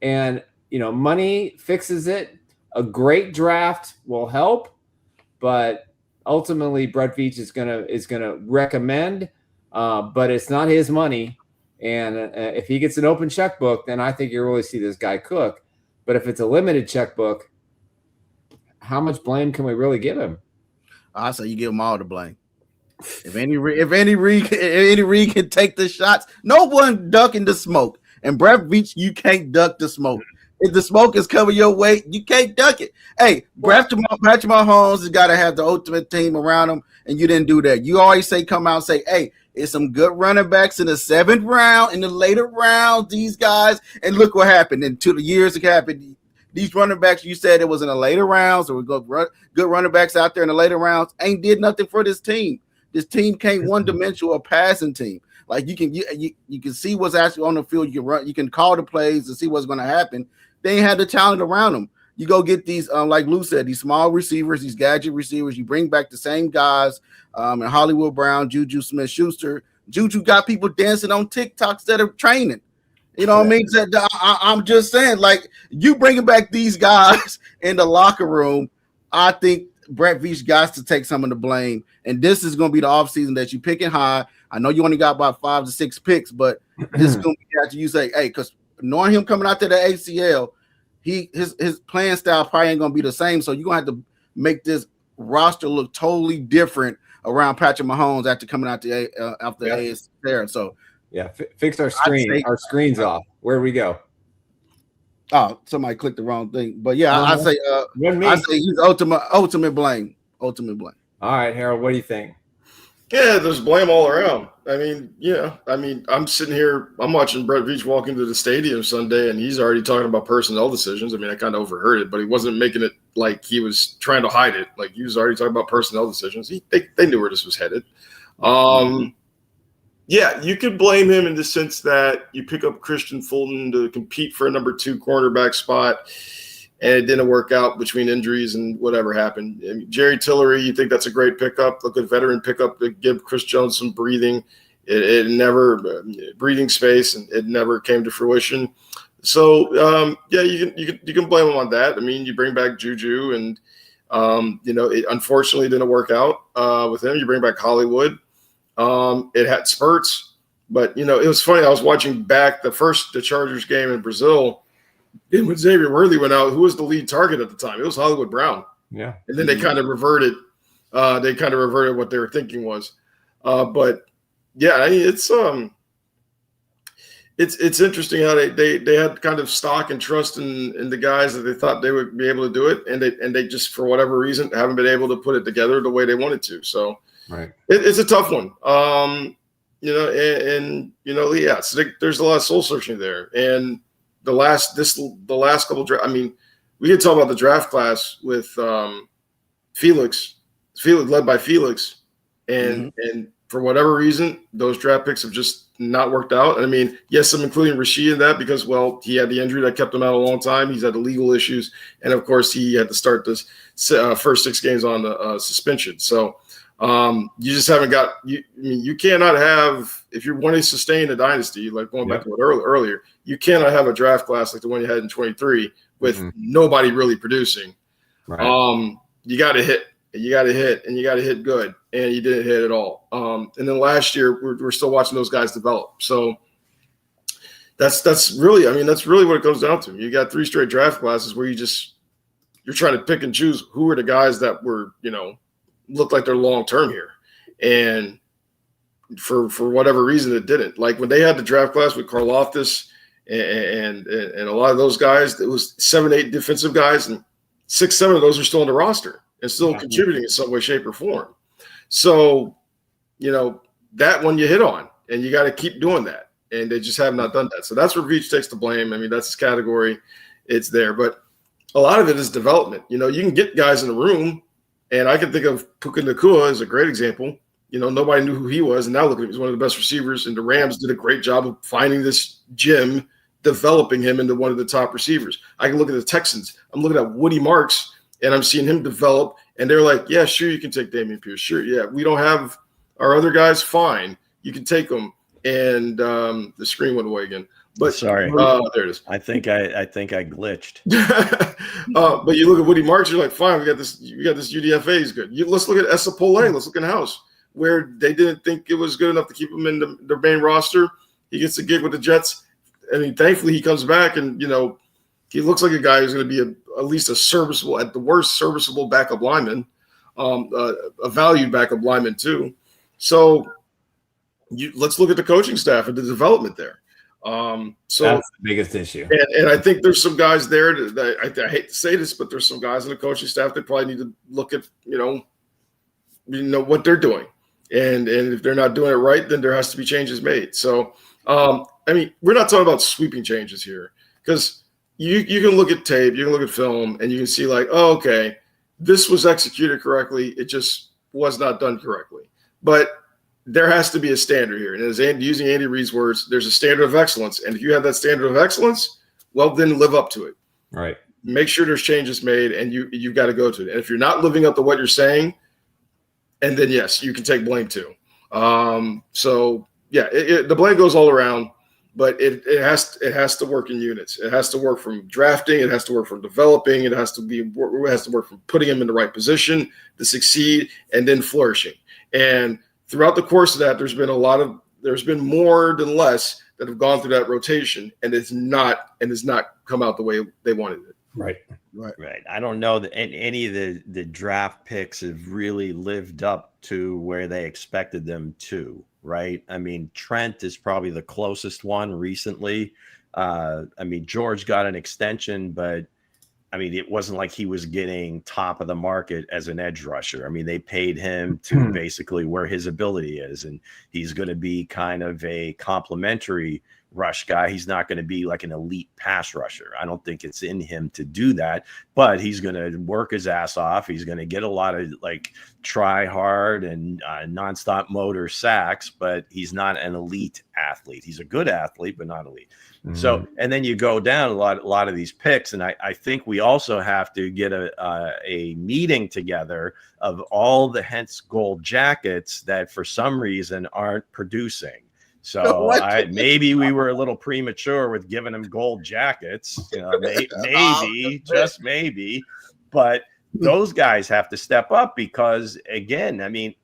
And, money fixes it. A great draft will help, but ultimately Brett Veach is gonna recommend, but it's not his money. And if he gets an open checkbook, then I think you really see this guy cook. But if it's a limited checkbook, how much blame can we really give him? I say you give him all the blame. If Andy Reid can take the shots, no one ducking the smoke. And Brett Veach, you can't duck the smoke. If the smoke is coming your way, you can't duck it. Hey, Patrick Mahomes has got to have the ultimate team around him, and you didn't do that. You always come out and say, hey, it's some good running backs in the 7th round, in the later rounds, these guys, and look what happened. In 2 years it happened. These running backs, you said it was in the later rounds, or we got good running backs out there in the later rounds, ain't did nothing for this team. This team can't one-dimensional passing team. Like you can see what's actually on the field. You can call the plays and see what's going to happen. They ain't had the talent around them. You go get these, like Lou said, these small receivers, these gadget receivers. You bring back the same guys, and Hollywood Brown, Juju Smith-Schuster. Juju got people dancing on TikTok instead of training. You know what I mean? I'm just saying, like, you bringing back these guys in the locker room, I think Brett Veach got to take some of the blame. And this is going to be the offseason that you picking high. I know you only got about 5 to 6 picks, but this is going to be after you say, hey, because knowing him coming out to the ACL, his playing style probably ain't going to be the same. So you're going to have to make this roster look totally different around Patrick Mahomes after coming out the ACL. So, yeah, fix our screen. Our screen's off. Where we go? Oh, somebody clicked the wrong thing. But yeah, I say he's ultimate blame. Ultimate blame. All right, Harold, what do you think? Yeah, there's blame all around. I mean, I'm sitting here, I'm watching Brett Veach walk into the stadium Sunday, and he's already talking about personnel decisions. I mean, I kind of overheard it, but he wasn't making it like he was trying to hide it. Like, he was already talking about personnel decisions. They knew where this was headed. Yeah, you could blame him in the sense that you pick up Christian Fulton to compete for a number 2 cornerback spot, and it didn't work out between injuries and whatever happened. I mean, Jerry Tillery, you think that's a great pickup, a good veteran pickup to give Chris Jones some breathing. It never breathing space, and it never came to fruition. So yeah, you can blame him on that. I mean, you bring back Juju, and it unfortunately didn't work out with him. You bring back Hollywood. It had spurts, but it was funny. I was watching back the Chargers game in Brazil, and when Xavier Worthy went out, who was the lead target at the time? It was Hollywood Brown. Yeah, and then they kind of reverted. They kind of reverted what they were thinking was. But yeah, I mean, it's interesting how they had kind of stock and trust in the guys that they thought they would be able to do it, and they just, for whatever reason, haven't been able to put it together the way they wanted to. So. Right. It's a tough one. Yeah, so there's a lot of soul searching there. And the last couple drafts, I mean, we could talk about the draft class with Felix led by Felix. And for whatever reason, those draft picks have just not worked out. And I mean, yes, I'm including Rashid in that because, well, he had the injury that kept him out a long time. He's had the legal issues. And of course, he had to start this first 6 games on the suspension. So, you just haven't got you cannot have, if you want to sustain a dynasty, like going back to what earlier, you cannot have a draft class like the one you had in 23 with nobody really producing. Right. You got to hit, and you got to hit, and you got to hit good, and you didn't hit at all. And then last year we're still watching those guys develop. So that's really what it comes down to. You got 3 straight draft classes where you're trying to pick and choose who are the guys that were look like they're long term here, and for whatever reason it didn't. Like when they had the draft class with Karlaftis and a lot of those guys, it was 7-8 defensive guys, and 6-7 of those are still on the roster and still contributing in some way, shape, or form. So that one you hit on, and you got to keep doing that, and they just have not done that. So that's where Veach takes the blame. I mean, that's his category. It's there, but a lot of it is development. You can get guys in the room. And I can think of Puka Nacua as a great example. Nobody knew who he was, and now look at him. He's one of the best receivers, and the Rams did a great job of finding this gem, developing him into one of the top receivers. I can look at the Texans. I'm looking at Woody Marks, and I'm seeing him develop, and they're like, yeah, sure, you can take Dameon Pierce. Sure, yeah, we don't have our other guys. Fine, you can take them. And the screen went away again. But sorry, there it is. I think I glitched. But you look at Woody Marks, you're like, fine, we got this UDFA is good. Let's look at Esapole. Let's look in house where they didn't think it was good enough to keep him in their main roster. He gets a gig with the Jets. I mean, thankfully he comes back, and he looks like a guy who's going to be at least a serviceable, at the worst, serviceable backup lineman, a valued backup lineman too. So let's look at the coaching staff and the development there. So that's the biggest issue. And I think there's some guys there that I hate to say this, but there's some guys in the coaching staff that probably need to look at, what they're doing. And if they're not doing it right, then there has to be changes made. So, I mean, we're not talking about sweeping changes here, because you can look at tape, you can look at film, and you can see like, oh, okay, this was executed correctly. It just was not done correctly. But there has to be a standard here. And as using Andy Reid's words, there's a standard of excellence. And if you have that standard of excellence, well, then live up to it. Right. Make sure there's changes made, and you've got to go to it. And if you're not living up to what you're saying, and then, yes, you can take blame too. So, yeah, the blame goes all around. but it has to work in units. It has to work from drafting. It has to work from developing. It has to work from putting him in the right position to succeed and then flourishing. And throughout the course of that, there's been more than less that have gone through that rotation, and it's not come out the way they wanted it. Right. I don't know that any of the draft picks have really lived up to where they expected them to. Right. I mean, Trent is probably the closest one recently. I mean, George got an extension, but I mean, it wasn't like he was getting top of the market as an edge rusher. I mean, they paid him to basically where his ability is, and he's going to be kind of a complementary rush guy. He's not going to be like an elite pass rusher. I don't think it's in him to do that, but he's going to work his ass off. He's going to get a lot of like try hard and nonstop motor sacks, but he's not an elite athlete. He's a good athlete, but not elite. Mm-hmm. So, and then you go down a lot of these picks. And I think we also have to get a meeting together of all the Hense gold jackets that for some reason aren't producing. So maybe we were a little premature with giving them gold jackets, maybe, just maybe, but those guys have to step up because again, I mean,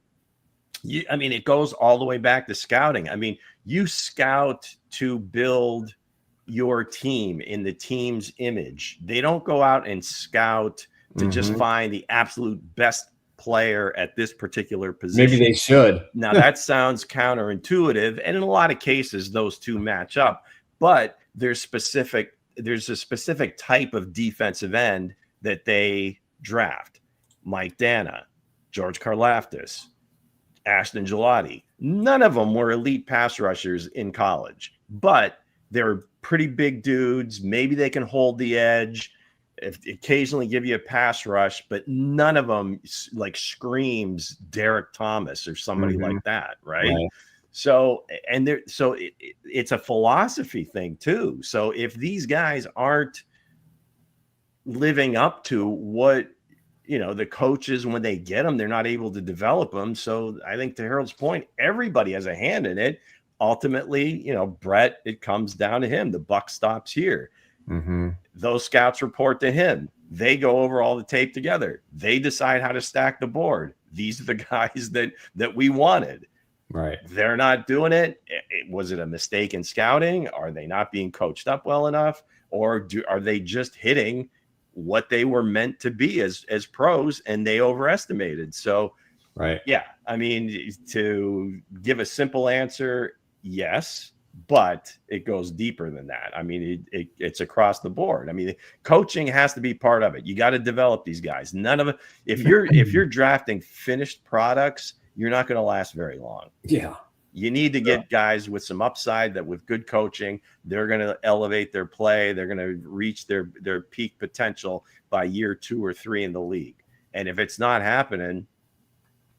it goes all the way back to scouting. I mean, you scout to build your team in the team's image. They don't go out and scout to just find the absolute best player at this particular position. Maybe they should. Now that sounds counterintuitive, and in a lot of cases those two match up, but there's a specific type of defensive end that they draft. Mike Dana, George Karlaftis, Ashton Gelati. None of them were elite pass rushers in college, but they're pretty big dudes. Maybe they can hold the edge, occasionally give you a pass rush, but none of them like screams Derek Thomas or somebody like that, right? So, and it's a philosophy thing too. So if these guys aren't living up to what the coaches, when they get them, they're not able to develop them. So I think to Harold's point, everybody has a hand in it. Ultimately, Brett, it comes down to him. The buck stops here. Those scouts report to him. They go over all the tape together. They decide how to stack the board. These are the guys that we wanted. Right. They're not doing it. Was it a mistake in scouting? Are they not being coached up well enough? Or are they just hitting what they were meant to be as pros and they overestimated? So, yeah, I mean, to give a simple answer, yes. But it goes deeper than that. I mean, it's across the board. I mean, coaching has to be part of it. You got to develop these guys. None of it. If you're drafting finished products, you're not going to last very long. Yeah. You need to get guys with some upside that with good coaching, they're going to elevate their play. They're going to reach their peak potential by year 2 or 3 in the league. And if it's not happening,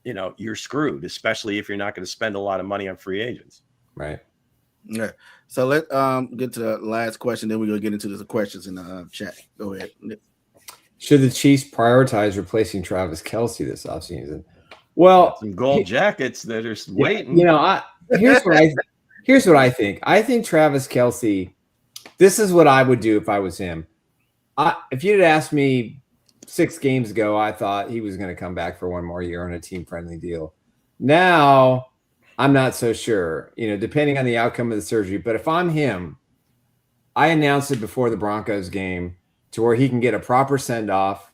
you're screwed, especially if you're not going to spend a lot of money on free agents. Right. Yeah. So let's get to the last question. Then we're going to get into the questions in the chat. Go ahead. Should the Chiefs prioritize replacing Travis Kelce this offseason? Well, some gold jackets that are waiting. Here's what I think. I think Travis Kelce, this is what I would do if I was him. If you'd asked me 6 games ago, I thought he was going to come back for one more year on a team-friendly deal. Now, I'm not so sure, depending on the outcome of the surgery. But if I'm him, I announced it before the Broncos game to where he can get a proper send-off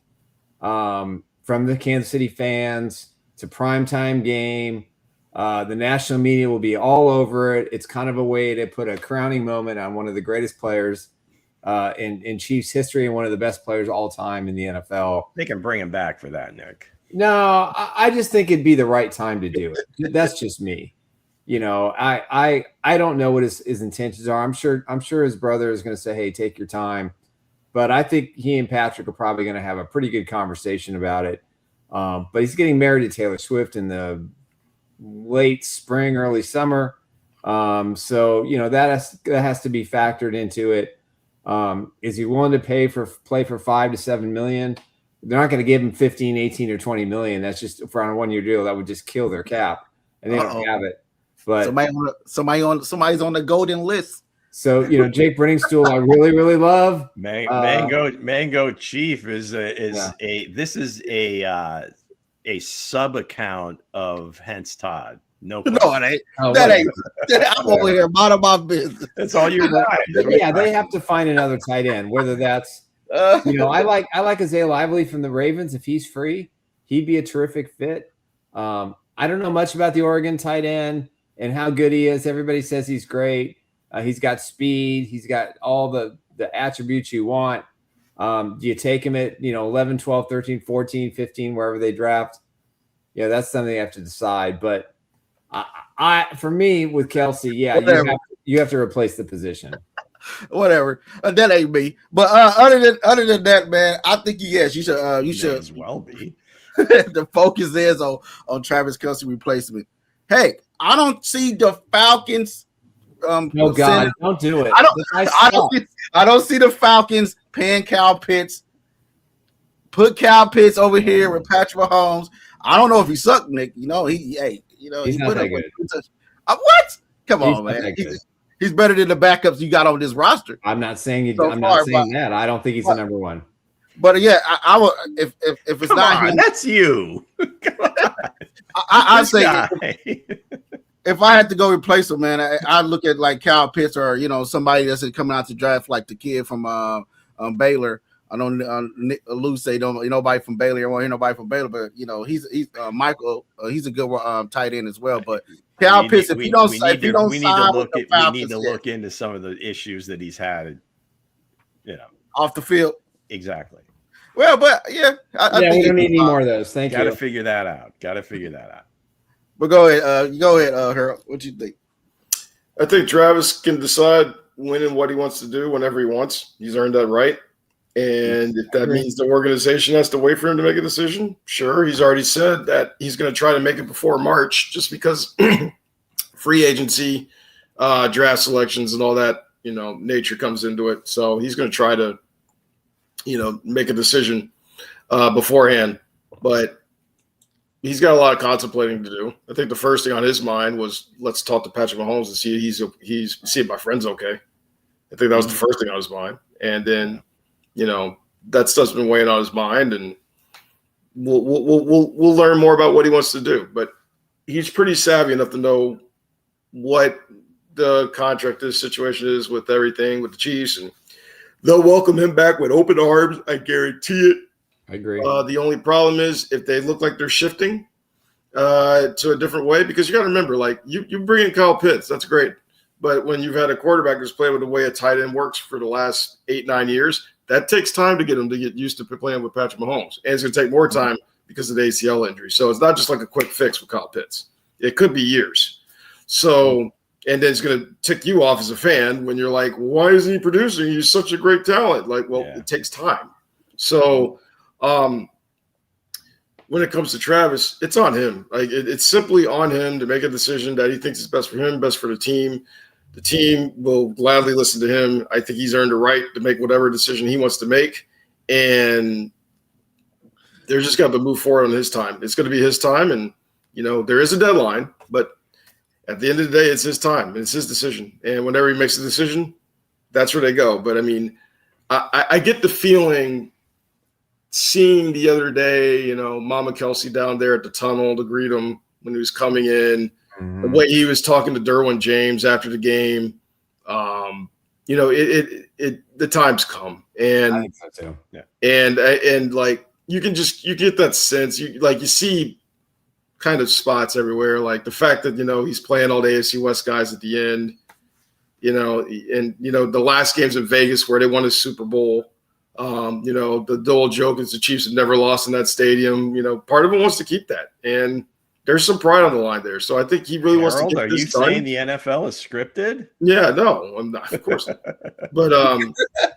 from the Kansas City fans. It's a primetime game. The national media will be all over it. It's kind of a way to put a crowning moment on one of the greatest players in Chiefs history and one of the best players all time in the NFL. They can bring him back for that, Nick. No, I just think it'd be the right time to do it. That's just me. I don't know what his intentions are. I'm sure his brother is going to say, hey, take your time. But I think he and Patrick are probably going to have a pretty good conversation about it. But he's getting married to Taylor Swift in the late spring, early summer. So that has to be factored into it. Is he willing to play for $5 to $7 million? They're not going to give him 15, 18, or 20 million. That's just for on a 1-year deal. That would just kill their cap, and they don't have it. But somebody's on the golden list. So Jake Brenningstool, I really, really love. Mango Chief is a sub account of Hense Todd. No, it ain't. That ain't. I'm over here minding my business. That's all you got. Yeah, they have to find another tight end. Whether that's I like Isaiah Lively from the Ravens. If he's free, he'd be a terrific fit. I don't know much about the Oregon tight end and how good he is. Everybody says he's great. He's got speed. He's got all the attributes you want. Do you take him at 11, 12, 13, 14, 15, wherever they draft? That's something you have to decide. But for me with Kelsey, you have to replace the position. Whatever. That ain't me. But other than that, man, I think you should as well be. The focus is on Travis Kelce replacement. Hey, I don't see the Falcons. No God, don't do it. I don't see the Falcons paying Kyle Pitts. Put Kyle Pitts over here with Patrick Mahomes. I don't know if he sucked, Nick. He's he not put that up good. What? Come on, man. He's better than the backups you got on this roster. I'm not saying that. I don't think he's the number one. But yeah, I would if it's Come not on, him, that's you. I say if I had to go replace him, man, I look at like Kyle Pitts or somebody that's coming out to draft like the kid from Baylor. I know Lou say don't nobody from Baylor. I won't hear nobody from Baylor, but he's Michael. He's a good tight end as well. But Kyle Pitts, we need to look into some of the issues that he's had. Off the field. Exactly. Well, but yeah, I think we don't need any more of those. Thank you. Got to figure that out. But go ahead, Harold. What you think? I think Travis can decide when and what he wants to do whenever he wants. He's earned that right. And if that means the organization has to wait for him to make a decision, sure. He's already said that he's going to try to make it before March just because free agency, draft selections and all that, nature comes into it. So he's going to try to, make a decision beforehand. But he's got a lot of contemplating to do. I think the first thing on his mind was let's talk to Patrick Mahomes and see if my friend's okay. I think that was the first thing on his mind. And then, that stuff's been weighing on his mind, and we'll learn more about what he wants to do. But he's pretty savvy enough to know what the contract situation is with everything with the Chiefs, and they'll welcome him back with open arms. I guarantee it. I agree. The only problem is if they look like they're shifting to a different way, because you got to remember, like you bring in Kyle Pitts, that's great. But when you've had a quarterback who's played with the way a tight end works for the last 8-9 years, that takes time to get him to get used to playing with Patrick Mahomes. And it's going to take more time because of the ACL injury. So it's not just like a quick fix with Kyle Pitts. It could be years. So, and then it's going to tick you off as a fan when you're like, why isn't he producing? He's such a great talent. Like, well, It takes time. So when it comes to Travis, it's on him. Like it's simply on him to make a decision that he thinks is best for him, best for the team. The team will gladly listen to him. I think he's earned the right to make whatever decision he wants to make. And they're just going to move forward on his time. It's going to be his time. And, there is a deadline, but at the end of the day, it's his time. It's his decision. And whenever he makes a decision, that's where they go. But, I mean, I get the feeling seeing the other day, Mama Kelsey down there at the tunnel to greet him when he was coming in. The way he was talking to Derwin James after the game, the time's come, and I think so too. Yeah, and like you get that sense. You see kind of spots everywhere, like the fact that he's playing all the AFC West guys at the end, and the last games in Vegas where they won a Super Bowl. The old joke is the Chiefs have never lost in that stadium. Part of him wants to keep that, and there's some pride on the line there. So I think he really wants to get this done. Are you saying the NFL is scripted? Yeah, no, I'm not, of course not. But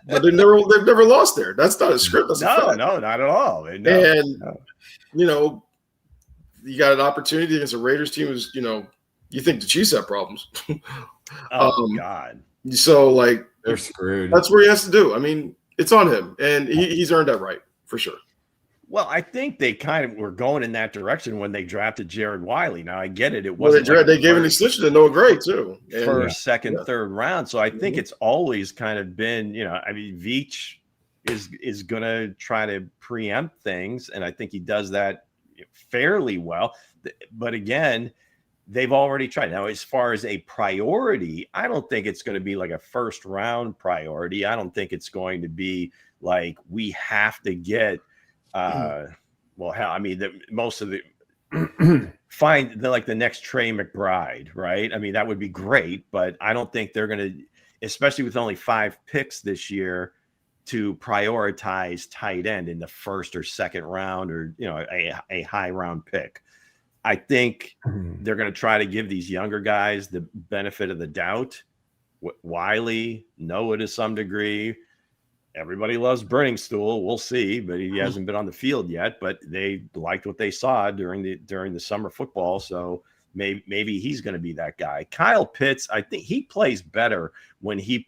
they've never lost there. That's not a script. That's no, not at all. No, and you got an opportunity against a Raiders team who's you think the Chiefs have problems. God. So like they're screwed. That's where he has to do. I mean, it's on him, and he's earned that right for sure. Well, I think they kind of were going in that direction when they drafted Jared Wiley. Now I get it; Well, wasn't they gave an extension to Noah Gray too, and first, second, third round. So I think it's always kind of been, I mean, Veach is going to try to preempt things, and I think he does that fairly well. But again, they've already tried. Now, as far as a priority, I don't think it's going to be like a first round priority. I don't think it's going to be like we have to get. Well, hell, I mean, most of the find like the next Trey McBride, right? I mean, that would be great, but I don't think they're going to, especially with only 5 picks this year, to prioritize tight end in the first or second round, or a high round pick. I think they're going to try to give these younger guys the benefit of the doubt. Wiley, Noah to some degree. Everybody loves Burning Stool. We'll see, but he hasn't been on the field yet. But they liked what they saw during the summer football, so maybe he's going to be that guy. Kyle Pitts, I think he plays better when he's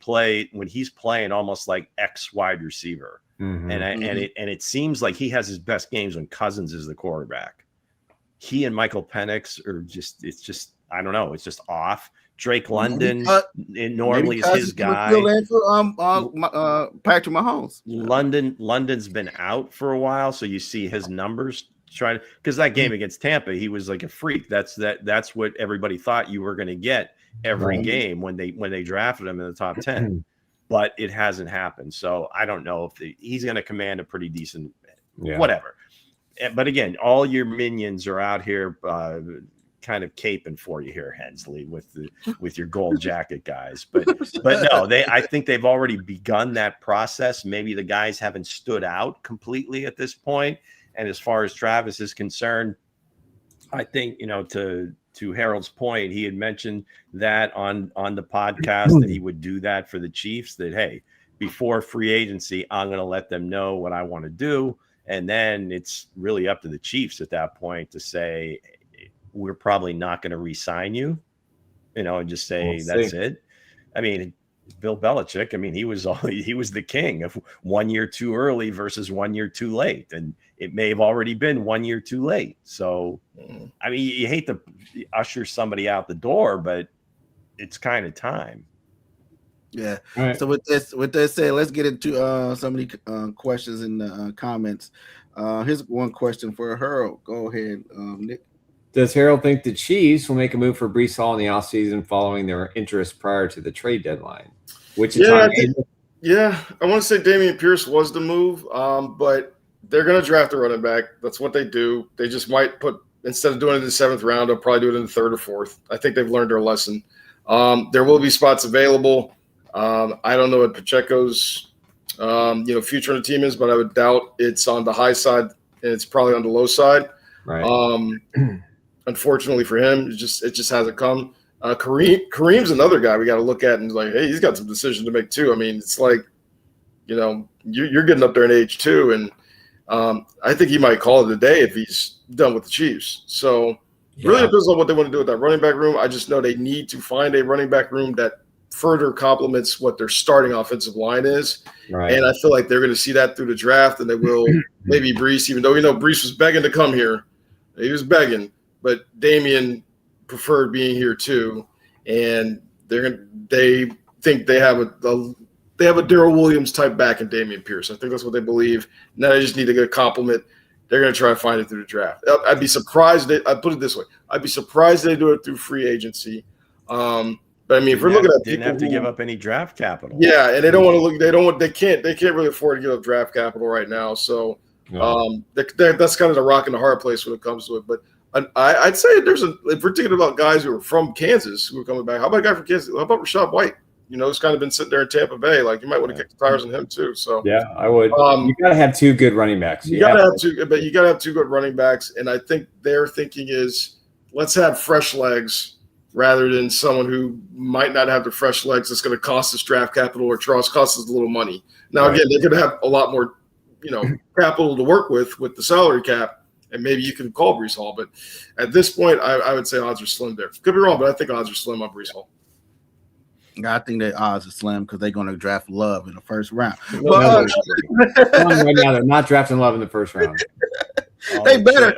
playing almost like X wide receiver, and it seems like he has his best games when Cousins is the quarterback. He and Michael Penix are just I don't know, it's just off. Drake London normally is his guy. Patrick Mahomes. London's been out for a while, so you see his numbers trying to, because that game against Tampa, he was like a freak. That's what everybody thought you were going to get every game when they drafted him in the top 10, but it hasn't happened. So I don't know if he's going to command a pretty decent whatever. But again, all your minions are out here. Kind of caping for you here, Hensley, with your gold jacket guys, but no, I think they've already begun that process. Maybe the guys haven't stood out completely at this point. And as far as Travis is concerned, I think to Harold's point, he had mentioned that on the podcast that he would do that for the Chiefs. That hey, before free agency, I'm going to let them know what I want to do, and then it's really up to the Chiefs at that point to say, we're probably not going to re-sign you, and just say that's it. I mean, Bill Belichick, I mean, he was the king of 1 year too early versus 1 year too late. And it may have already been 1 year too late. So, I mean, you hate to usher somebody out the door, but it's kind of time. Yeah. Right. So with that said, let's get into some of the questions in the comments. Here's one question for Harold. Go ahead, Nick. Does Harold think the Chiefs will make a move for Breece Hall in the offseason following their interest prior to the trade deadline? I want to say Dameon Pierce was the move, but they're going to draft a running back. That's what they do. They just might instead of doing it in the 7th round, they'll probably do it in the 3rd or 4th. I think they've learned their lesson. There will be spots available. I don't know what Pacheco's future on the team is, but I would doubt it's on the high side, and it's probably on the low side. Right. Unfortunately for him, it just hasn't come. Kareem's another guy we got to look at and like, hey, he's got some decisions to make too. I mean, it's like, you're getting up there in age too, and I think he might call it a day if he's done with the Chiefs. So really depends on what they want to do with that running back room. I just know they need to find a running back room that further complements what their starting offensive line is. Right. And I feel like they're going to see that through the draft, and they will maybe Breece, even though Breece was begging to come here. He was begging, but Dameon preferred being here too. And they think they have a Darrell Williams type back in Dameon Pierce. I think that's what they believe. Now they just need to get a compliment. They're going to try to find it through the draft. I'd be surprised. I put it this way: I'd be surprised they do it through free agency. But I mean, if we're looking at didn't have to give up any draft capital. Yeah, and they don't want to look. They can't really afford to give up draft capital right now. So that's kind of the rock and the hard place when it comes to it. But I'd say if we're thinking about guys who are from Kansas who are coming back, how about a guy from Kansas? How about Rashad White? He's kind of been sitting there in Tampa Bay. Like, you might want to kick the tires on him too. So yeah, I would. You got to have 2 good running backs. You got to have 2, but you got to have 2 good running backs. And I think their thinking is, let's have fresh legs rather than someone who might not have the fresh legs that's going to cost us draft capital or cost us a little money. Now, again, they're going to have a lot more, capital to work with the salary cap, and maybe you can call Breece Hall. But at this point, I would say odds are slim there. Could be wrong, but I think odds are slim on Breece Hall. I think the odds are slim because they're going to draft Love in the first round. Right now, they're not drafting Love in the first round.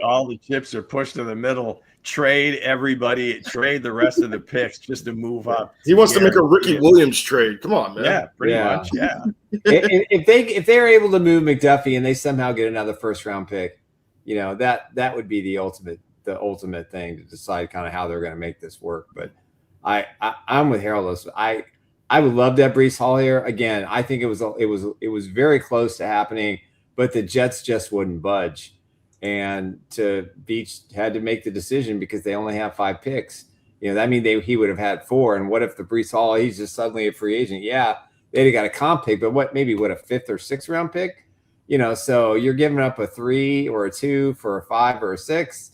All the chips are pushed to the middle. Trade everybody. Trade the rest of the picks just to move up. He wants to make a Ricky Williams trade. Come on, man. Yeah, pretty much. Yeah. if they're able to move McDuffie and they somehow get another first round pick, that would be the ultimate thing to decide kind of how they're going to make this work. But I'm with Harold. I would love to have Breece Hall here again. I think it was very close to happening, but the Jets just wouldn't budge. And Beach had to make the decision because they only have 5 picks. That means he would have had 4. And what if the Breece Hall, he's just suddenly a free agent? Yeah, they'd have got a comp pick, but a 5th or 6th round pick? So you're giving up a 3 or a 2 for a 5 or a 6.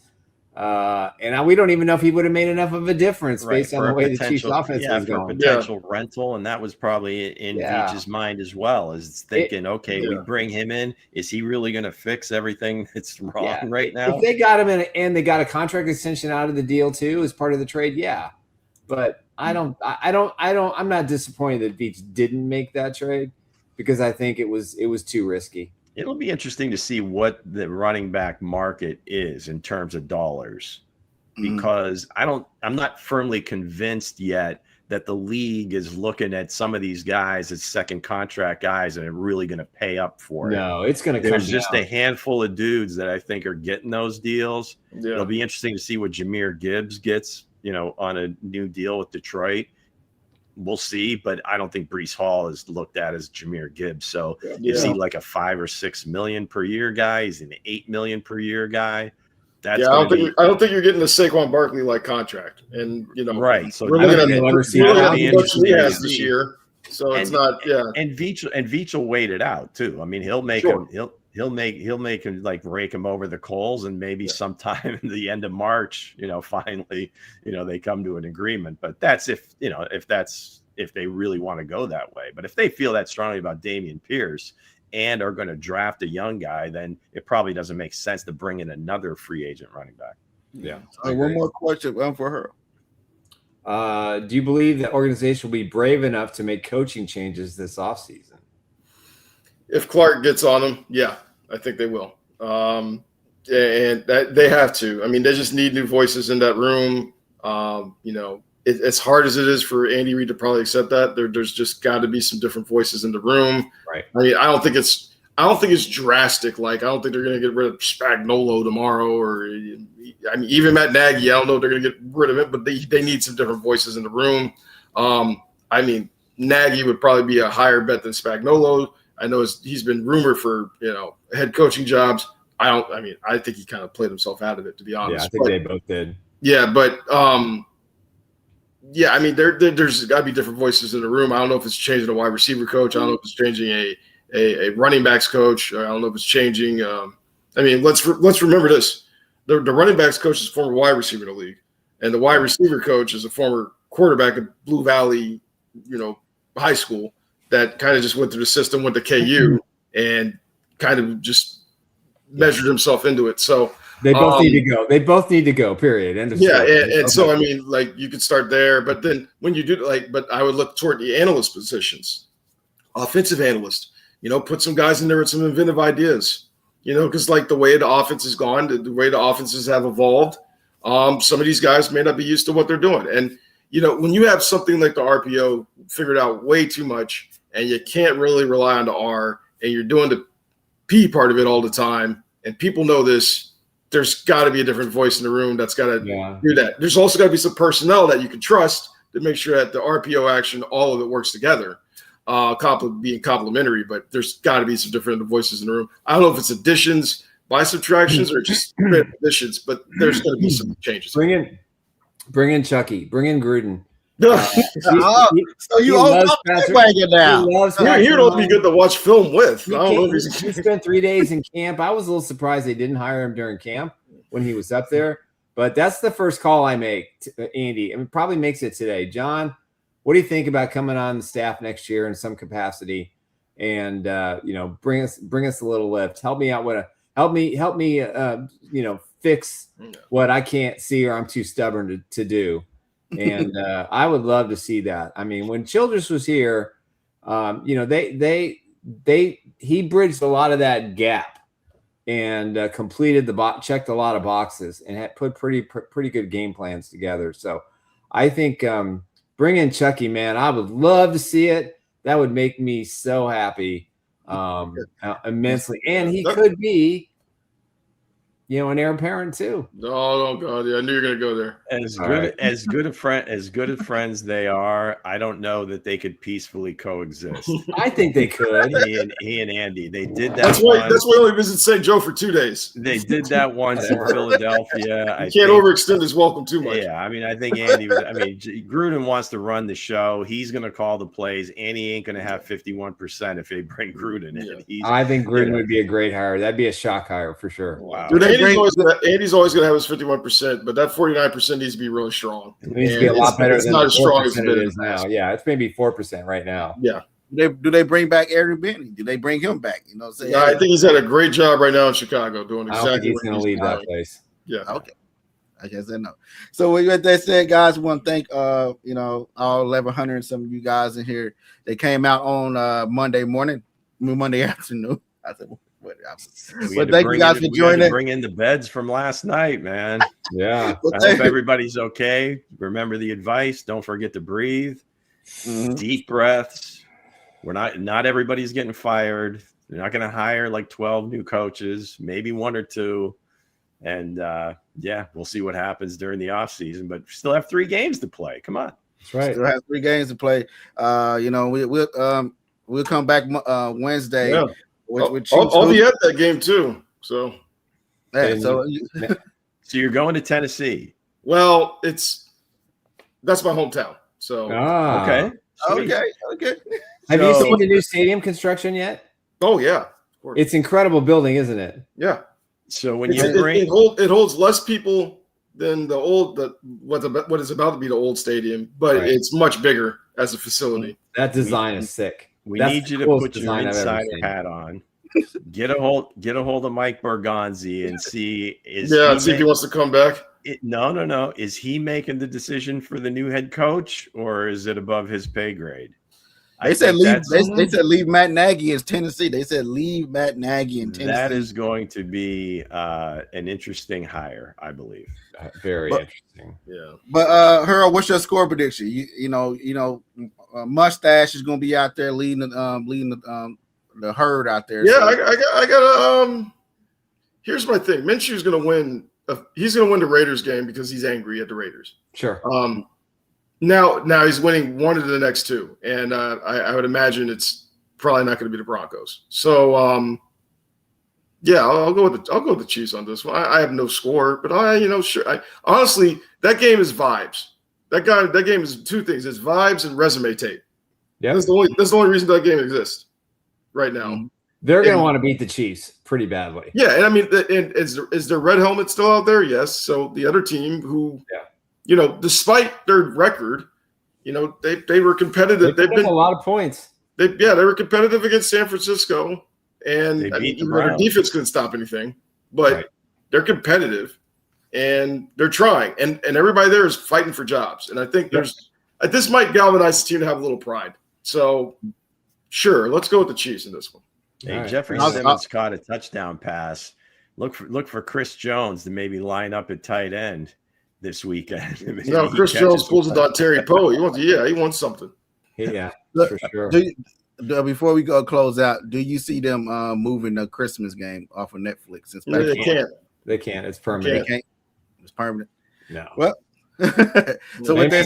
And we don't even know if he would have made enough of a difference based on the way the Chiefs offense was going. Potential rental, and that was probably in Beach's mind as well, is thinking, we bring him in. Is he really going to fix everything that's wrong right now? If they got him in and they got a contract extension out of the deal too as part of the trade, yeah. But I'm not disappointed that Beach didn't make that trade because I think it was too risky. It'll be interesting to see what the running back market is in terms of dollars, because I'm not firmly convinced yet that the league is looking at some of these guys as second contract guys and are really going to pay up for it. No, it's going to come There's just a handful of dudes that I think are getting those deals. Yeah. It'll be interesting to see what Jahmyr Gibbs gets, on a new deal with Detroit. We'll see, but I don't think Breece Hall is looked at as Jahmyr Gibbs. So is he like a $5 or $6 million per year guy? Is he an $8 million per year guy? I don't think you're getting a Saquon Barkley like contract, and right. So we're looking at this year. So it's not, And Veach will wait it out too. I mean, he'll make him. He'll make him like rake him over the coals, and maybe sometime in the end of March, finally, they come to an agreement. But that's if they really want to go that way. But if they feel that strongly about Dameon Pierce and are going to draft a young guy, then it probably doesn't make sense to bring in another free agent running back. Yeah. One more question for her. Do you believe the organization will be brave enough to make coaching changes this offseason? If Clark gets on them, yeah, I think they will. And that they have to. I mean, they just need new voices in that room. As hard as it is for Andy Reid to probably accept that, there's just got to be some different voices in the room. Right. I mean, I don't think it's drastic. Like, I don't think they're going to get rid of Spagnuolo tomorrow, or even Matt Nagy. I don't know if they're going to get rid of it, but they need some different voices in the room. Nagy would probably be a higher bet than Spagnuolo. I know he's been rumored for head coaching jobs. I think he kind of played himself out of it, to be honest. Yeah, I think they both did. Yeah, but there's got to be different voices in the room. I don't know if it's changing a wide receiver coach. I don't know if it's changing a running backs coach. I don't know if it's changing. Let's remember this: the running backs coach is a former wide receiver in the league, and the wide receiver coach is a former quarterback at Blue Valley, high school. That kind of just went through the system, went to KU, and kind of just measured himself into it. So they both need to go. They both need to go. Period. End of story. And so you could start there, but then when you do but I would look toward the analyst positions, offensive analyst. Put some guys in there with some inventive ideas. Because the way the offense has gone, the way the offenses have evolved, some of these guys may not be used to what they're doing, and when you have something like the RPO figured out way too much. And you can't really rely on the R, and you're doing the P part of it all the time, and people know this, there's got to be a different voice in the room that's got to do that. There's also got to be some personnel that you can trust to make sure that the RPO action, all of it works together, being complementary, but there's got to be some different voices in the room. I don't know if it's additions by subtractions or just additions, but there's going to be some changes. Bring in Chucky. Bring in Gruden. So you own wagon now. Here it'll be good to watch film with. He spent 3 days in camp. I was a little surprised they didn't hire him during camp when he was up there. But that's the first call I make, Andy. And probably makes it today. John, what do you think about coming on the staff next year in some capacity? And bring us a little lift. Help me out. Help me fix what I can't see or I'm too stubborn to do. And I would love to see that. I mean, when Childress was here, he bridged a lot of that gap and completed checked a lot of boxes and had put pretty good game plans together. So I think bring in Chucky, man. I would love to see it. That would make me so happy immensely. And he could be, an heir apparent too. Oh God, yeah, I knew you were gonna go there. As good of friends they are, I don't know that they could peacefully coexist. I think they could. He and Andy, they did that. That's why we only visit St. Joe for 2 days. They did that once in Philadelphia. You can't overextend his welcome too much. Yeah, I mean, I think Andy. Gruden wants to run the show. He's going to call the plays. Andy ain't going to have 51% if they bring Gruden in. I think Gruden would be a great hire. That'd be a shock hire for sure. Wow. Dude, Andy's always going to have his 51%, but that 49% needs to be really strong. It needs to be a lot better. It's than not as strong as it is now. Yeah, it's maybe 4% right now. Yeah. Do they bring back Eric Benny? Do they bring him back? I think he's had a great job right now in Chicago, doing exactly. I don't think he's going to leave that place. Yeah. Okay. I guess I know. So with that said, guys, we want to thank all 1,100 and some of you guys in here. They came out on Monday afternoon. I said, thank you guys for joining. Bring in the beds from last night, man. Yeah. I hope everybody's okay. Remember the advice. Don't forget to breathe. Deep breaths. We're not everybody's getting fired. They're not going to hire like 12 new coaches, maybe 1 or 2. And we'll see what happens during the offseason, but we still have 3 games to play. Come on. That's right. Still have 3 games to play. We'll come back Wednesday. Yeah. I'll be at that game too. So so you're going to Tennessee. Well, that's my hometown. So okay. Have you seen the new stadium construction yet? Oh yeah, of course. It's an incredible building, isn't it? Yeah. So when it holds less people than what is about to be the old stadium, but it's much bigger as a facility. That design is sick. We need you to put your insider hat on. Get a hold of Mike Bergonzi and see if he wants to come back. No. Is he making the decision for the new head coach, or is it above his pay grade? They said leave Matt Nagy in Tennessee. They said leave Matt Nagy in Tennessee. That is going to be an interesting hire, I believe. Very interesting. Yeah. But Harold, what's your score prediction? Mustache is going to be out there leading the herd out there. Yeah, I got here's my thing. Minshew's going to win. He's going to win the Raiders game because he's angry at the Raiders. Sure. Now he's winning 1 of the next 2, and I would imagine it's probably not going to be the Broncos. So I'll go with the Chiefs on this one. I have no score, but honestly, that game is vibes. That game is 2 things. It's vibes and resume tape. Yeah, that's the only reason that game exists right now. They're going to want to beat the Chiefs pretty badly. Yeah, and I mean, is their red helmet still out there? Yes. So the other team who, despite their record, they were competitive. They've been a lot of points. They were competitive against San Francisco, and their defense couldn't stop anything, but they're competitive and they're trying, and everybody there is fighting for jobs. And I think this might galvanize the team to have a little pride. So sure, let's go with the Chiefs in this one. Hey, Jeffrey Simmons caught a touchdown pass. Look for Chris Jones to maybe line up at tight end this weekend. Chris Jones pulls it on Terry Poe. He wants something. Yeah, for sure. Before we go close out, do you see them moving the Christmas game off of Netflix? They can't. They can't. It's permanent. It's permanent. No. Well, so with that,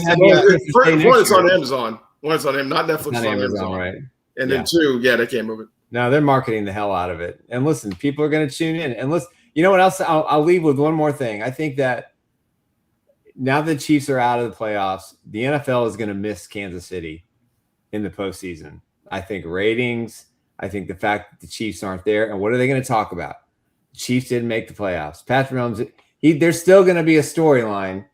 it's on Amazon. One, it's on him, not Netflix. Not on Amazon, right? And then 2, they can't move it. No, they're marketing the hell out of it. And listen, people are going to tune in. And listen, you know what else? I'll leave with one more thing. I think that now the Chiefs are out of the playoffs, the NFL is going to miss Kansas City in the postseason. I think ratings. I think the fact that the Chiefs aren't there. And what are they going to talk about? The Chiefs didn't make the playoffs. Patrick Mahomes, there's still going to be a storyline.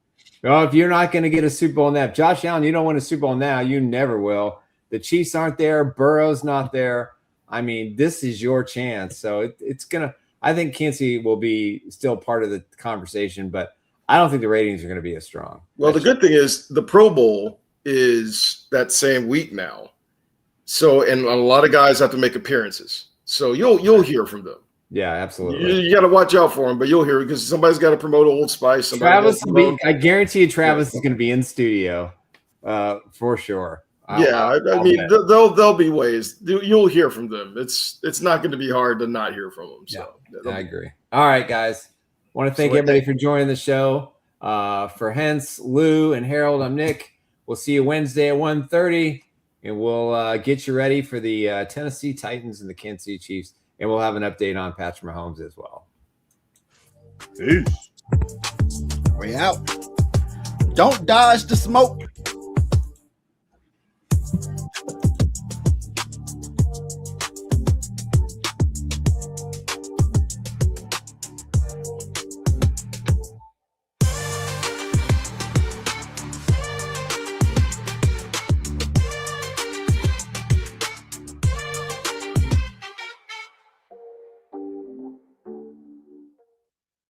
Oh, if you're not going to get a Super Bowl now, Josh Allen, you don't win a Super Bowl now, you never will. The Chiefs aren't there. Burrow's not there. I mean, this is your chance. So it's going to – I think Kansas City will be still part of the conversation, but I don't think the ratings are going to be as strong. Well, the good thing is the Pro Bowl is that same week now. So, and a lot of guys have to make appearances. So you'll hear from them. Yeah, absolutely. You got to watch out for them, but you'll hear because somebody's got to promote Old Spice. Travis will be. I guarantee you, Travis is going to be in studio, for sure. I mean, there'll be ways you'll hear from them. It's not going to be hard to not hear from them. So I agree. All right, guys. Want to thank everybody for joining the show. For Hense, Lou, and Harold, I'm Nick. We'll see you Wednesday at 1:30, and we'll get you ready for the Tennessee Titans and the Kansas City Chiefs. And we'll have an update on Patrick Mahomes as well. Peace. We out. Don't dodge the smoke.